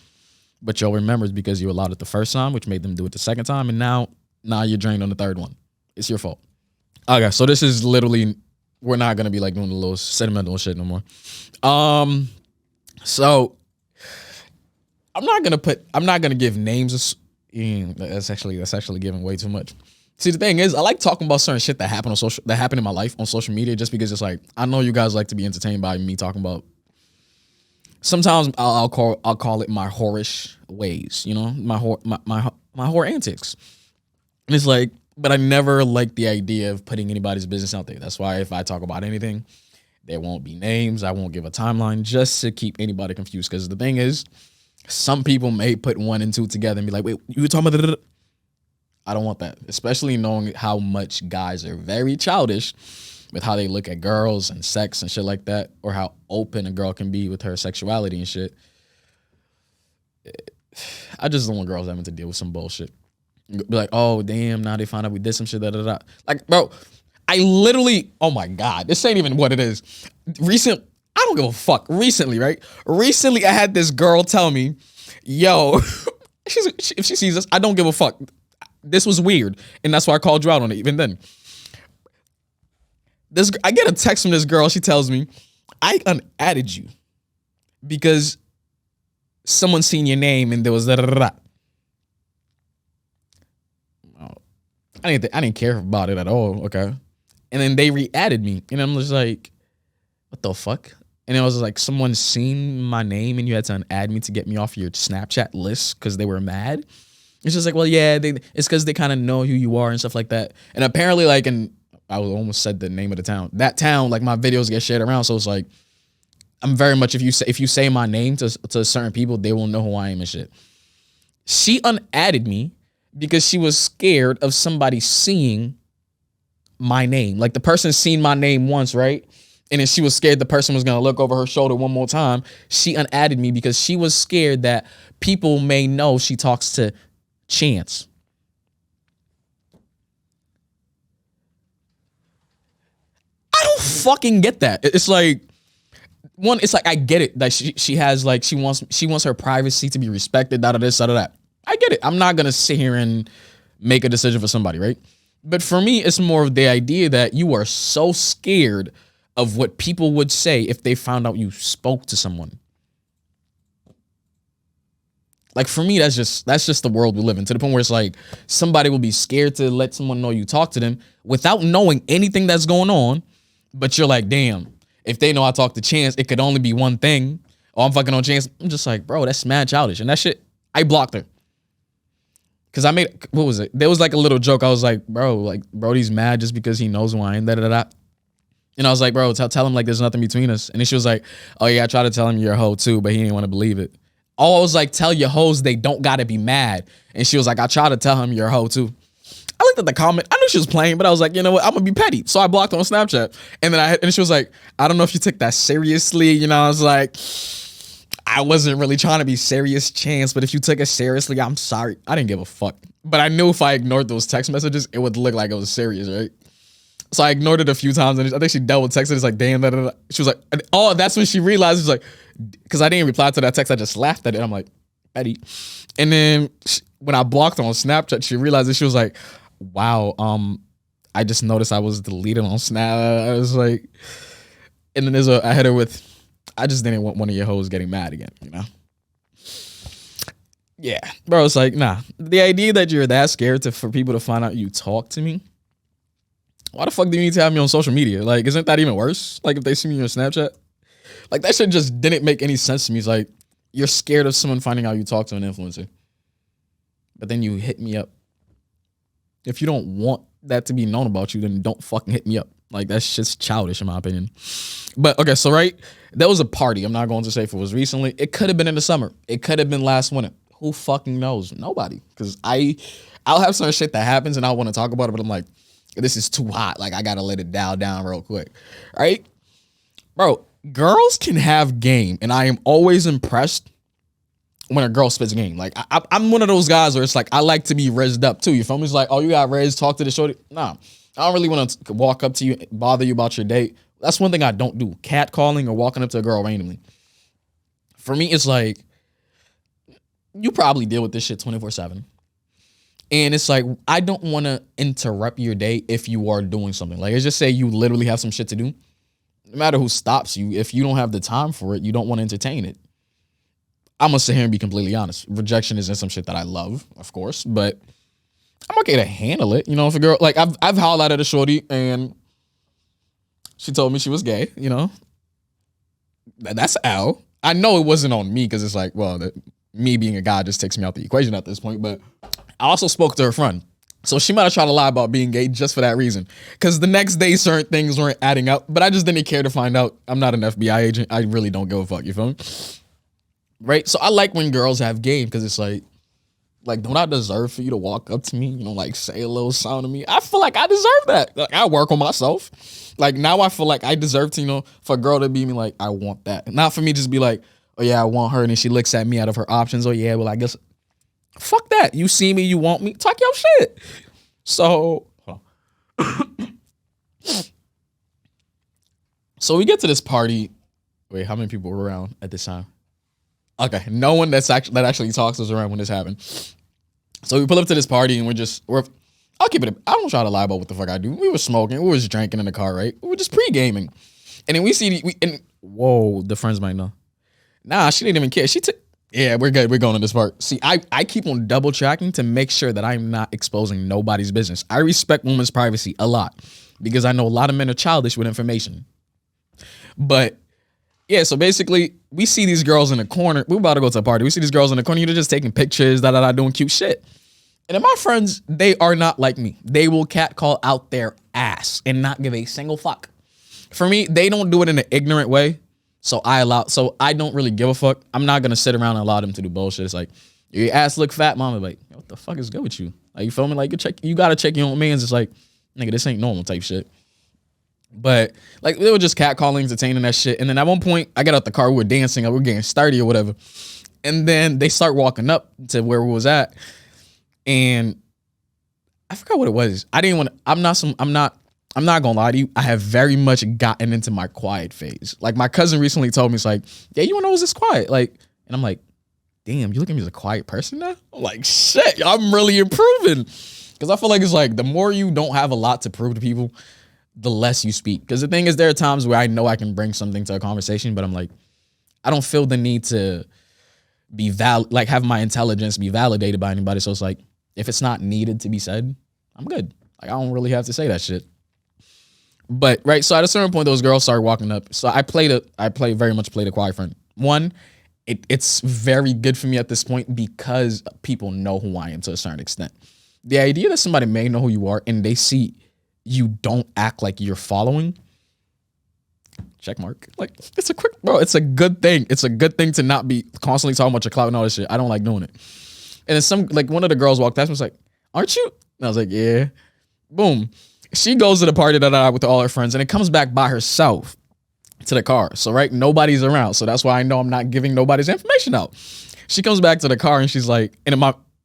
Speaker 1: But you'll remember it's because you allowed it the first time, which made them do it the second time, and now you're drained on the third one. It's your fault. Okay, so this is literally, we're not gonna be like doing the little sentimental shit no more. So I'm not gonna give names. That's actually giving way too much. See, the thing is, I like talking about certain shit that happened in my life on social media, just because it's like I know you guys like to be entertained by me talking about. Sometimes I'll call it my whorish ways, you know, my whore antics. And it's like, but I never like the idea of putting anybody's business out there. That's why if I talk about anything, there won't be names. I won't give a timeline just to keep anybody confused. Because the thing is, some people may put one and two together and be like, wait, you were talking about. I don't want that, especially knowing how much guys are very childish with how they look at girls and sex and shit like that, or how open a girl can be with her sexuality and shit. I just don't want girls having to deal with some bullshit. Be like, oh, damn, now they found out we did some shit, da da da. Like, bro, I literally, oh my God, this ain't even what it is. I don't give a fuck. Recently, right? Recently, I had this girl tell me, yo, if she sees this, I don't give a fuck. This was weird, and that's why I called you out on it. Even then, I get a text from this girl. She tells me, "I unadded you because someone seen your name and there was da da da." I didn't care about it at all. Okay, and then they re-added me, and I'm just like, "What the fuck?" And it was like someone seen my name, and you had to unadd me to get me off your Snapchat list because they were mad. It's just like, well, yeah, it's because they kind of know who you are and stuff like that. And apparently, like, and I almost said the name of the town. That town, like, my videos get shared around, so it's like, I'm very much, if you say my name to certain people, they will know who I am and shit. She unadded me because she was scared of somebody seeing my name. Like, the person seen my name once, right? And then she was scared the person was gonna look over her shoulder one more time. She unadded me because she was scared that people may know she talks to Chance. I don't fucking get that. It's like, one, it's like, I get it that she has, like, she wants her privacy to be respected, da da this, da da that. I get it. I'm not gonna sit here and make a decision for somebody, right? But for me, it's more of the idea that you are so scared of what people would say if they found out you spoke to someone. Like, for me, that's just the world we live in, to the point where it's like somebody will be scared to let someone know you talk to them without knowing anything that's going on. But you're like, damn, if they know I talk to Chance, it could only be one thing. Oh, I'm fucking on Chance. I'm just like, bro, that's mad childish. And that shit, I blocked her. Cause I made, what was it? There was like a little joke. I was like, Brody's mad just because he knows who I am, da da da. And I was like, bro, tell him like there's nothing between us. And then she was like, oh yeah, I tried to tell him you're a hoe too, but he didn't want to believe it. I was like, tell your hoes they don't gotta be mad. And she was like, I tried to tell him you're a hoe too. I looked at the comment. I knew she was playing, but I was like, you know what? I'm gonna be petty. So I blocked her on Snapchat. And then and she was like, I don't know if you took that seriously. You know, I was like, I wasn't really trying to be serious, Chance, but if you took it seriously, I'm sorry. I didn't give a fuck. But I knew if I ignored those text messages, it would look like it was serious, right? So I ignored it a few times, and I think she double texted. It's like, damn, da, da, da. She was like, oh, that's when she realized. It was like, because I didn't reply to that text, I just laughed at it. I'm like, Betty. And then when I blocked her on Snapchat, she realized it. She was like, wow, I just noticed I was deleted on Snap. I was like, and then I hit her with, I just didn't want one of your hoes getting mad again, you know? Yeah, bro, it's like, nah. The idea that you're that scared for people to find out you talk to me, why the fuck do you need to have me on social media? Like, isn't that even worse? Like, if they see me on Snapchat? Like, that shit just didn't make any sense to me. It's like, you're scared of someone finding out you talk to an influencer. But then you hit me up. If you don't want that to be known about you, then don't fucking hit me up. Like, that's just childish in my opinion. But, okay, so, right, there was a party. I'm not going to say if it was recently. It could have been in the summer. It could have been last winter. Who fucking knows? Nobody. Because I'll have some shit that happens and I want to talk about it, but I'm like, this is too hot. Like, I got to let it dial down real quick. Right? Bro, girls can have game, and I am always impressed when a girl spits game. Like, I'm one of those guys where it's like, I like to be rezzed up too. You feel me? It's like, oh, you got rezzed, talk to the shorty. Nah, I don't really want to walk up to you, bother you about your date. That's one thing I don't do. Catcalling or walking up to a girl randomly. For me, it's like, you probably deal with this shit 24/7. And it's like, I don't want to interrupt your day if you are doing something. Like, let's just say you literally have some shit to do. No matter who stops you, if you don't have the time for it, you don't want to entertain it. I'm gonna sit here and be completely honest. Rejection isn't some shit that I love, of course, but I'm okay to handle it. You know, if a girl like I've hollered at a shorty and she told me she was gay, you know. That's L. I know it wasn't on me because it's like, well, me being a guy just takes me out the equation at this point. But I also spoke to her friend. So she might have tried to lie about being gay just for that reason. Because the next day, certain things weren't adding up. But I just didn't care to find out. I'm not an FBI agent. I really don't give a fuck. You feel me? Right? So I like when girls have game because it's like, don't I deserve for you to walk up to me, you know, like say a little sound to me? I feel like I deserve that. Like I work on myself. Like now I feel like I deserve to, you know, for a girl to be me like, I want that. Not for me just be like, oh yeah, I want her. And then she looks at me out of her options. Oh yeah, well I guess, fuck that. You see me, you want me, talk your shit. So, so we get to this party. Wait, how many people were around at this time? Okay, no one that actually talks was around when this happened. So we pull up to this party and I'll keep it. I don't try to lie about what the fuck I do. We were smoking, we was drinking in the car, right? We were just pre-gaming, and then we see whoa, the friends might know. Nah, she didn't even care. She took. Yeah, we're good. We're going to this part. See, I keep on double tracking to make sure that I'm not exposing nobody's business. I respect women's privacy a lot because I know a lot of men are childish with information. But yeah, so basically, we see these girls in the corner. We're about to go to a party. We see these girls in the corner. They're just taking pictures, doing cute shit. And then my friends, they are not like me. They will catcall out their ass and not give a single fuck. For me, they don't do it in an ignorant way. So I don't really give a fuck. I'm not gonna sit around and allow them to do bullshit. It's like, your ass look fat, mama. Like, what the fuck is good with you? Like, you feel me? Like, you gotta check your own mans. It's like, nigga, this ain't normal type shit. But like, they were just catcalling, entertaining that shit. And then at one point, I got out the car, we were dancing, we were getting sturdy or whatever. And then they start walking up to where we was at. And I forgot what it was. I'm not gonna lie to you. I have very much gotten into my quiet phase. Like my cousin recently told me, it's like, yeah, you wanna know, is this quiet? Like, and I'm like, damn, you look at me as a quiet person now? I'm like, shit, I'm really improving. Cause I feel like it's like the more you don't have a lot to prove to people, the less you speak. Cause the thing is, there are times where I know I can bring something to a conversation, but I'm like, I don't feel the need to be have my intelligence be validated by anybody. So it's like, if it's not needed to be said, I'm good. Like I don't really have to say that shit. But right, so at a certain point, those girls started walking up. So I very much played a quiet friend. One, it's very good for me at this point because people know who I am to a certain extent. The idea that somebody may know who you are and they see you don't act like you're following, check mark. Like it's a good thing. It's a good thing to not be constantly talking about your clout and all this shit. I don't like doing it. And then one of the girls walked past me, was like, aren't you? And I was like, yeah. Boom. She goes to the party with all her friends and it comes back by herself to the car. So, right, nobody's around. So that's why I know I'm not giving nobody's information out. She comes back to the car and she's like,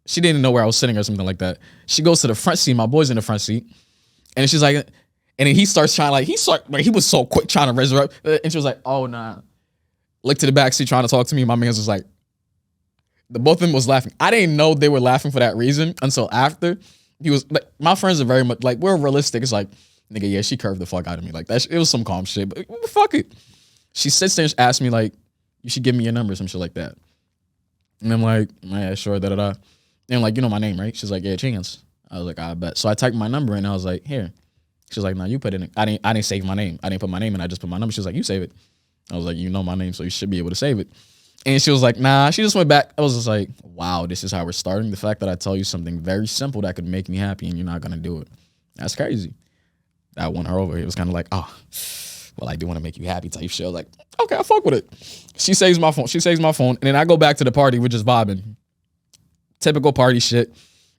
Speaker 1: she didn't know where I was sitting or something like that. She goes to the front seat. My boy's in the front seat. And she's like, and then he starts trying he was so quick trying to resurrect. And she was like, oh, nah. Look to the back seat trying to talk to me. My man's was like, the both of them was laughing. I didn't know they were laughing for that reason until after. He was like, my friends are very much like, we're realistic. It's like, nigga, yeah, she curved the fuck out of me. Like that, it was some calm shit, but fuck it. She sits there and asks me like, you should give me your number or some shit like that. And I'm like, yeah, sure, da-da-da. And like, you know my name, right? She's like, yeah, Chance. I was like, I bet. So I typed my number in and I was like, here. She's like, no, you put it in. I didn't save my name. I didn't put my name in. I just put my number. She was like, you save it. I was like, you know my name, so you should be able to save it. And she was like, nah, she just went back. I was just like, wow, this is how we're starting. The fact that I tell you something very simple that could make me happy and you're not going to do it. That's crazy. That won her over. It was kind of like, oh, well, I do want to make you happy type shit. I was like, okay, I fuck with it. She saves my phone. And then I go back to the party. We're just vibing. Typical party shit.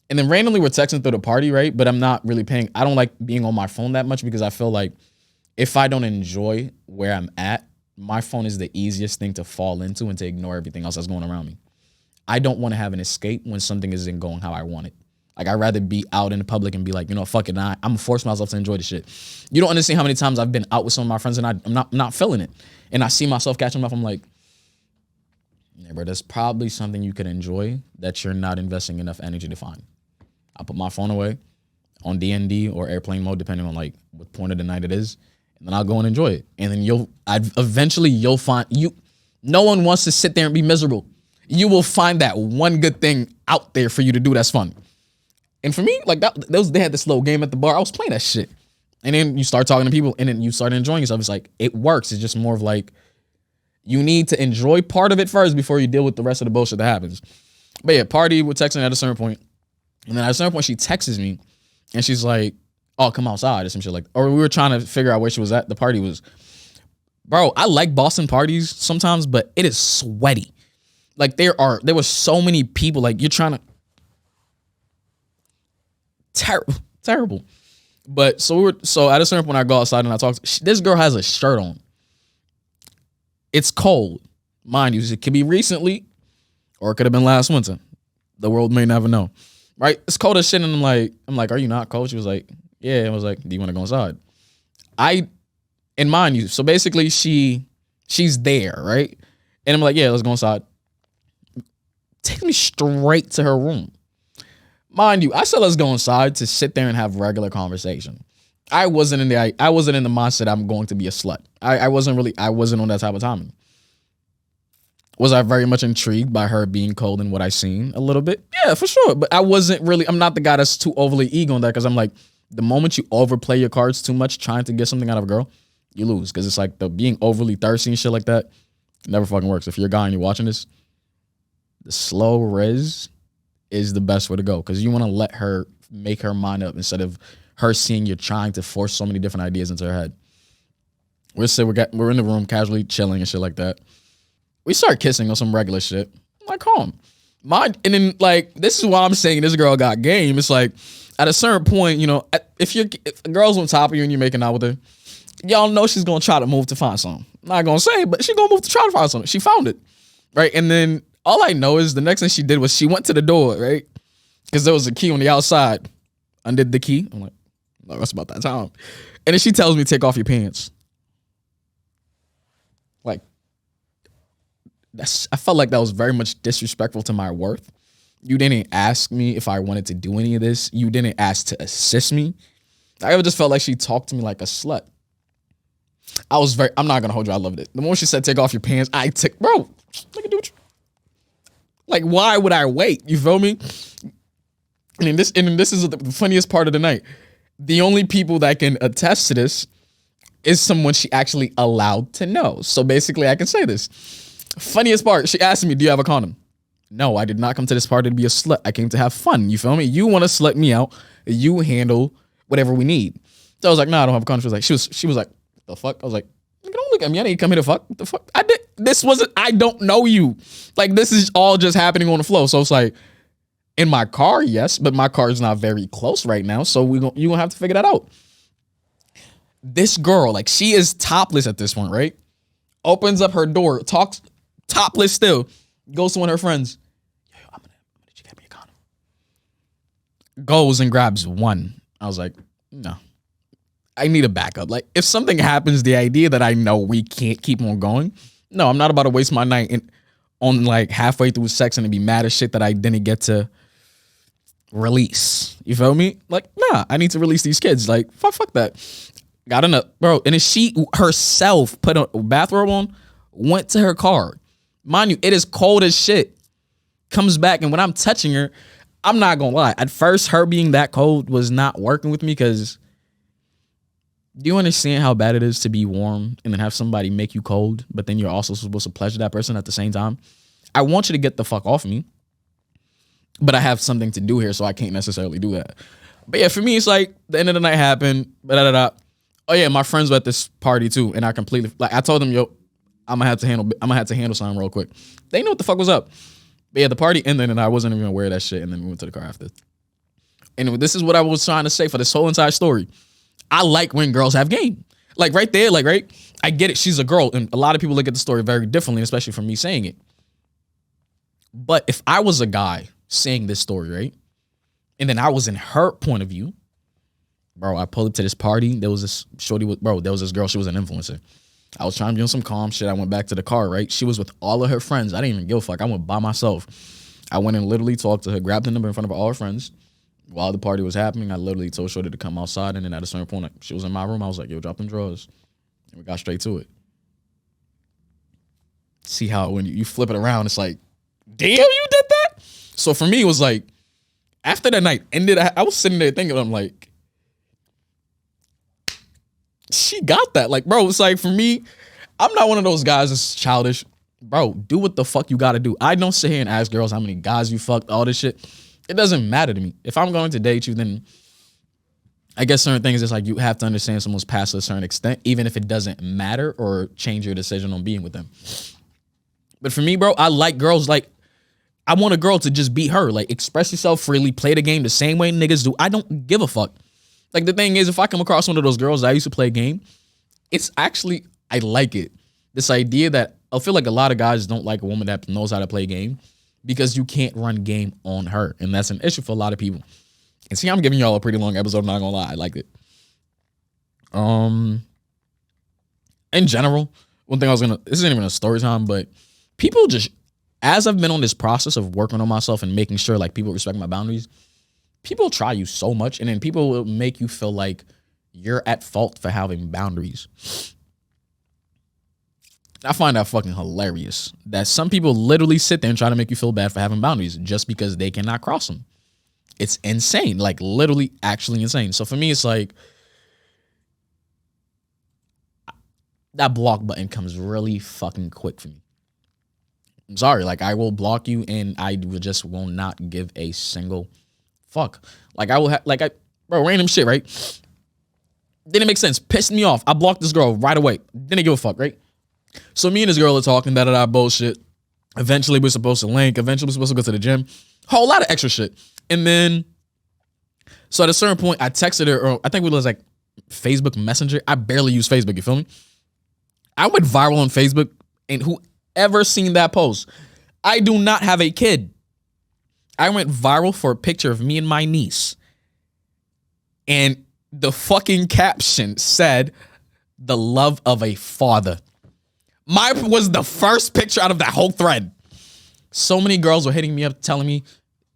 Speaker 1: And then randomly we're texting through the party, right? But I'm not really I don't like being on my phone that much because I feel like if I don't enjoy where I'm at, my phone is the easiest thing to fall into and to ignore everything else that's going around me. I don't want to have an escape when something isn't going how I want it. Like, I'd rather be out in the public and be like, you know, fuck it, I'm gonna force myself to enjoy the shit. You don't understand how many times I've been out with some of my friends and I'm not feeling it. And I see myself catching them up. I'm like, yeah, bro, there's probably something you could enjoy that you're not investing enough energy to find. I put my phone away on DND or airplane mode, depending on like what point of the night it is. And then I'll go and enjoy it. And then eventually you'll find no one wants to sit there and be miserable. You will find that one good thing out there for you to do that's fun. And for me, like they had this little game at the bar. I was playing that shit. And then you start talking to people and then you start enjoying yourself. It's like, it works. It's just more of like, you need to enjoy part of it first before you deal with the rest of the bullshit that happens. But yeah, party, we're texting at a certain point. And then at a certain point, she texts me and she's like, oh, come outside or some shit like that. Or we were trying to figure out where she was at. The party was, bro, I like Boston parties sometimes, but it is sweaty. Like there were so many people, like you're trying to, terrible. But so at a certain point I go outside and I talk to, this girl has a shirt on. It's cold. Mind you, it could be recently or it could have been last winter. The world may never know. Right? It's cold as shit and I'm like, are you not cold? She was like, yeah. I was like, do you want to go inside? And mind you, so basically she's there, right? And I'm like, yeah, let's go inside. Takes me straight to her room. Mind you, I said let's go inside to sit there and have regular conversation. I wasn't in the mindset I'm going to be a slut. I wasn't on that type of timing. Was I very much intrigued by her being cold and what I seen a little bit? Yeah, for sure. But I'm not the guy that's too overly ego on that because I'm like, the moment you overplay your cards too much trying to get something out of a girl, you lose. Because it's like the being overly thirsty and shit like that never fucking works. If you're a guy and you're watching this, the slow res is the best way to go because you want to let her make her mind up instead of her seeing you're trying to force so many different ideas into her head. We're in the room casually chilling and shit like that. We start kissing on some regular shit. I'm like, calm. And then like, this is why I'm saying this girl got game. It's like at a certain point, you know, if a girl's on top of you and you're making out with her, y'all know she's going to try to move to find something. I'm not going to say, but she's going to move to try to find something. She found it. Right. And then all I know is the next thing she did was she went to the door, right? Because there was a key on the outside. Undid the key. I'm like, no, that's about that time. And then she tells me, take off your pants. Like, I felt like that was very much disrespectful to my worth. You didn't ask me if I wanted to do any of this. You didn't ask to assist me. I just felt like she talked to me like a slut. I'm not going to hold you. I loved it. The moment she said, take off your pants, bro, look at you. Like, why would I wait? You feel me? And this is the funniest part of the night. The only people that can attest to this is someone she actually allowed to know. So basically, I can say this. Funniest part, she asked me, do you have a condom? No, I did not come to this party to be a slut. I came to have fun. You feel me? You want to slut me out. You handle whatever we need. So I was like, no, I don't have a condom. She was like, the fuck? I was like, don't look at me. I didn't come here to fuck. What the fuck? I don't know you. Like, this is all just happening on the flow. So it's like, in my car, yes, but my car is not very close right now. So you're going to have to figure that out. This girl, like, she is topless at this point, right? Opens up her door, talks topless still, goes to one of her friends. Yo, I'm gonna let you get me a condom. Goes and grabs one. I was like, no. I need a backup. Like, if something happens, the idea that I know we can't keep on going. No, I'm not about to waste my night on like halfway through sex and be mad as shit that I didn't get to release. You feel me? Like, nah, I need to release these kids. Like, fuck that. Got enough, bro. And then she herself put a bathrobe on, went to her car. Mind you, it is cold as shit. Comes back, and when I'm touching her, I'm not gonna lie. At first, her being that cold was not working with me because do you understand how bad it is to be warm and then have somebody make you cold, but then you're also supposed to pleasure that person at the same time? I want you to get the fuck off me, but I have something to do here, so I can't necessarily do that. But yeah, for me, it's like the end of the night happened. Oh yeah, my friends were at this party too, and I completely I told them, yo, I'm gonna have to handle something real quick. They knew what the fuck was up. But yeah, the party ended, and I wasn't even aware of that shit. And then we went to the car after. And this is what I was trying to say for this whole entire story. I like when girls have game. Like right there, like, right? I get it. She's a girl. And a lot of people look at the story very differently, especially from me saying it. But if I was a guy saying this story, right? And then I was in her point of view, bro, I pulled up to this party. There was this there was this girl. She was an influencer. I was trying to be on some calm shit. I went back to the car, right? She was with all of her friends. I didn't even give a fuck. I went by myself. I went and literally talked to her, grabbed the number in front of all her friends. While the party was happening, I literally told Shorty to come outside, and then at a certain point, she was in my room. I was like, yo, drop them drawers. And we got straight to it. See how when you flip it around, it's like damn, you did that? So for me, it was like, after that night ended, I was sitting there thinking, I'm like, she got that. Like, bro, it's like, for me, I'm not one of those guys that's childish. Bro, do what the fuck you gotta do. I don't sit here and ask girls how many guys you fucked, all this shit. It doesn't matter to me. If I'm going to date you, then I guess certain things is like you have to understand someone's past to a certain extent, even if it doesn't matter or change your decision on being with them. But for me, bro, I like girls. Like, I want a girl to just be her. Like, express yourself freely, play the game the same way niggas do. I don't give a fuck. Like, the thing is, if I come across one of those girls that I used to play a game, it's actually, I like it. This idea that I feel like a lot of guys don't like a woman that knows how to play a game because you can't run game on her. And that's an issue for a lot of people. And see, I'm giving y'all a pretty long episode. I'm not gonna lie. I liked it. In general, one thing this isn't even a story time, but people just, as I've been on this process of working on myself and making sure like people respect my boundaries, people try you so much, and then people will make you feel like you're at fault for having boundaries. I find that fucking hilarious that some people literally sit there and try to make you feel bad for having boundaries just because they cannot cross them. It's insane, like literally actually insane. So for me, it's like that block button comes really fucking quick for me. I'm sorry, like I will block you and I will not give a single fuck. Like I will have, bro, random shit, right? Didn't make sense. Pissed me off. I blocked this girl right away. Didn't give a fuck, right? So me and this girl are talking, da bullshit. Eventually we're supposed to link. Eventually we're supposed to go to the gym. Whole lot of extra shit. And then, so at a certain point, I texted her, or I think it was like Facebook Messenger. I barely use Facebook, you feel me? I went viral on Facebook, and whoever seen that post, I do not have a kid. I went viral for a picture of me and my niece. And the fucking caption said, "The love of a father." Mine was the first picture out of that whole thread. So many girls were hitting me up telling me,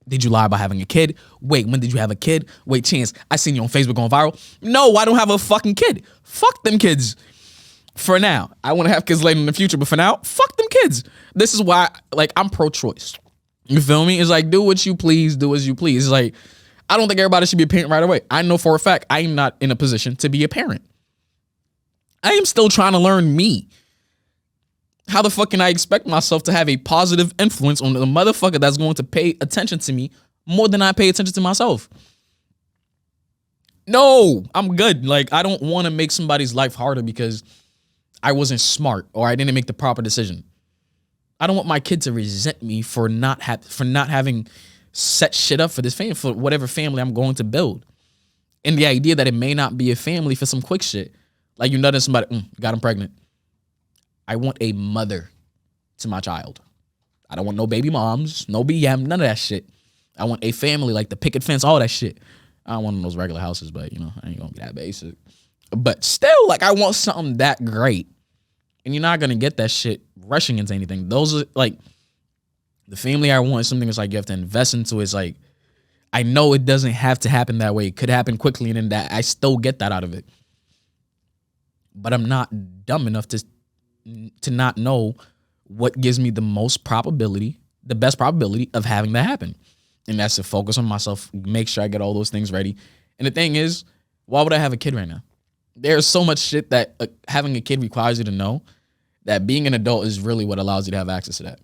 Speaker 1: "Did you lie about having a kid? Wait, when did you have a kid? Wait, Chance, I seen you on Facebook going viral." No, I don't have a fucking kid. Fuck them kids. For now. I want to have kids later in the future, but for now, fuck them kids. This is why, like, I'm pro-choice. You feel me? It's like, do what you please, do as you please. It's like, I don't think everybody should be a parent right away. I know for a fact I am not in a position to be a parent. I am still trying to learn me. How the fuck can I expect myself to have a positive influence on the motherfucker that's going to pay attention to me more than I pay attention to myself? No, I'm good. Like, I don't want to make somebody's life harder because I wasn't smart or I didn't make the proper decision. I don't want my kid to resent me for not having set shit up for this family, for whatever family I'm going to build. And the idea that it may not be a family for some quick shit. Like, you nutting somebody, got him pregnant. I want a mother to my child. I don't want no baby moms, no BM, none of that shit. I want a family, like the picket fence, all that shit. I don't want those regular houses, but you know, I ain't gonna be that basic. But still, like, I want something that great. And you're not gonna get that shit rushing into anything. Those are like the family I want is something that's like you have to invest into. Is like, I know it doesn't have to happen that way. It could happen quickly, and then that I still get that out of it. But I'm not dumb enough to not know what gives me the best probability of having that happen. And that's to focus on myself, make sure I get all those things ready. And the thing is, why would I have a kid right now? There's so much shit that having a kid requires you to know, that being an adult is really what allows you to have access to that.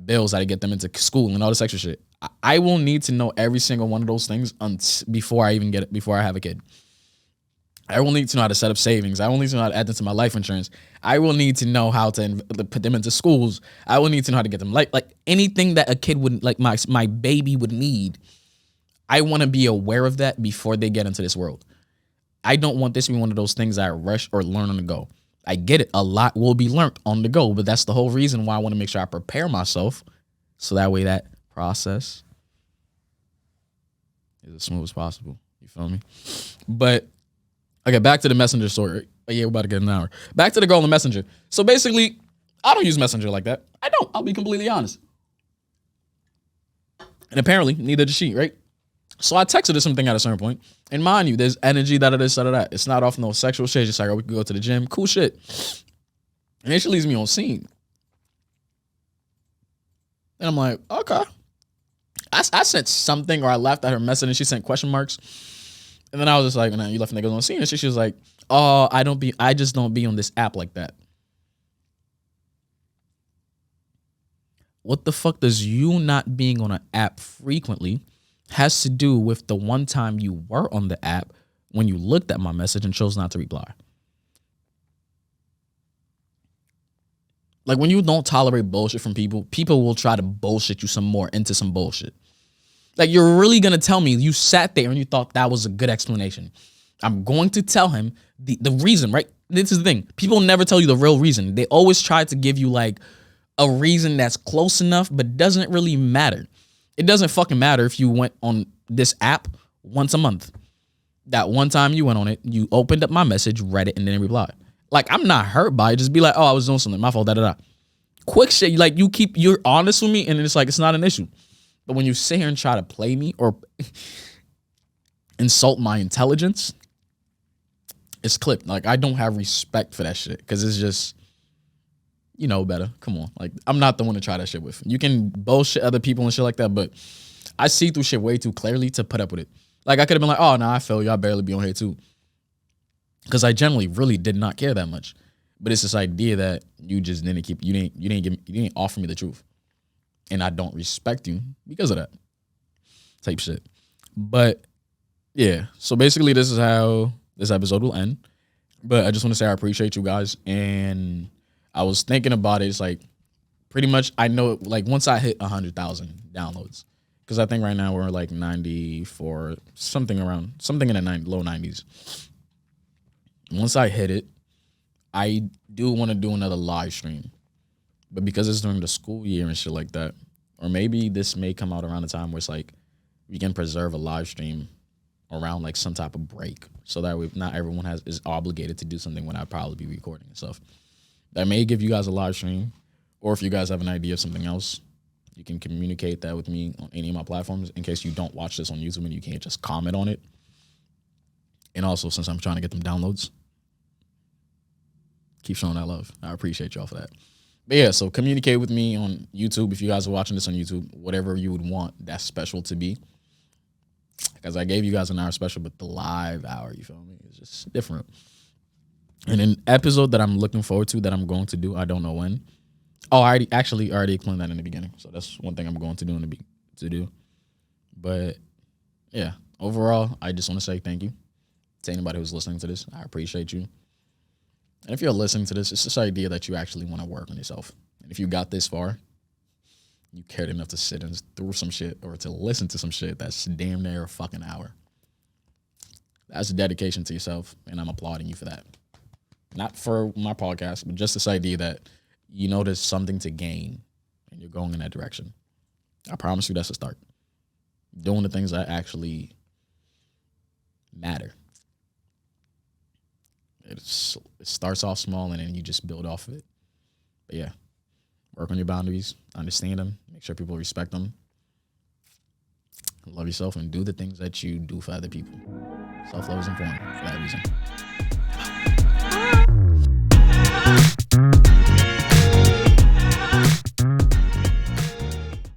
Speaker 1: Bills, how to get them into school and all this extra shit. I will need to know every single one of those things before I have a kid. I will need to know how to set up savings. I will need to know how to add them to my life insurance. I will need to know how to put them into schools. I will need to know how to get them like anything that a kid would, like my baby would need. I want to be aware of that before they get into this world. I don't want this to be one of those things that I rush or learn on the go. I get it. A lot will be learned on the go, but that's the whole reason why I want to make sure I prepare myself so that way that process is as smooth as possible. You feel me? But okay, back to the Messenger story. Yeah, we're about to get an hour. Back to the girl on the Messenger. So basically, I don't use Messenger like that. I don't. I'll be completely honest. And apparently, neither does she, right? So I texted her something at a certain point. And mind you, there's energy, that. It's not off no sexual shit. Just like, oh, we can go to the gym. Cool shit. And then she leaves me on scene. And I'm like, okay. I sent something, or I laughed at her message and she sent question marks. And then I was just like, nah, you left niggas on scene. And she was like, oh, I just don't be on this app like that. What the fuck does you not being on an app frequently has to do with the one time you were on the app when you looked at my message and chose not to reply? Like, when you don't tolerate bullshit from people, people will try to bullshit you some more into some bullshit. Like, you're really going to tell me you sat there and you thought that was a good explanation. I'm going to tell him the reason, right? This is the thing. People never tell you the real reason. They always try to give you like a reason that's close enough, but doesn't really matter. It doesn't fucking matter if you went on this app once a month. That one time you went on it, you opened up my message, read it, and then replied. Like, I'm not hurt by it. Just be like, oh, I was doing something. My fault, da-da-da. Quick shit. Like, you're honest with me, and it's like, it's not an issue. But when you sit here and try to play me or insult my intelligence, it's clipped. Like, I don't have respect for that shit because it's just, you know better. Come on. Like, I'm not the one to try that shit with. You can bullshit other people and shit like that, but I see through shit way too clearly to put up with it. Like, I could have been like, oh, nah, I feel you. I barely be on here too. Because I generally really did not care that much. But it's this idea that you just didn't you didn't offer me the truth. And I don't respect you because of that type shit. But yeah, so basically this is how this episode will end. But I just want to say I appreciate you guys. And I was thinking about it. It's like, pretty much I know, like, once I hit 100,000 downloads, because I think right now we're like 94, something in the low 90s. Once I hit it, I do want to do another live stream. But because it's during the school year and shit like that, or maybe this may come out around the time where it's like we can preserve a live stream around like some type of break, so that not everyone is obligated to do something when I'd probably be recording and stuff. That may give you guys a live stream, or if you guys have an idea of something else, you can communicate that with me on any of my platforms in case you don't watch this on YouTube and you can't just comment on it. And also, since I'm trying to get them downloads, keep showing that love. I appreciate y'all for that. But yeah, so communicate with me on YouTube. If you guys are watching this on YouTube, whatever you would want that special to be. Because I gave you guys an hour special, but the live hour, you feel me? It's just different. And an episode that I'm looking forward to that I'm going to do, I don't know when. Oh, I already explained that in the beginning. So that's one thing I'm going to do But yeah, overall, I just want to say thank you to anybody who's listening to this. I appreciate you. And if you're listening to this, it's this idea that you actually want to work on yourself. And if you got this far, you cared enough to sit and through some shit or to listen to some shit that's damn near a fucking hour. That's a dedication to yourself, and I'm applauding you for that. Not for my podcast, but just this idea that you know there's something to gain and you're going in that direction. I promise you that's a start. Doing the things that actually matter. It starts off small and then you just build off of it. But yeah, work on your boundaries, understand them, make sure people respect them. Love yourself and do the things that you do for other people. Self-love is important for that reason.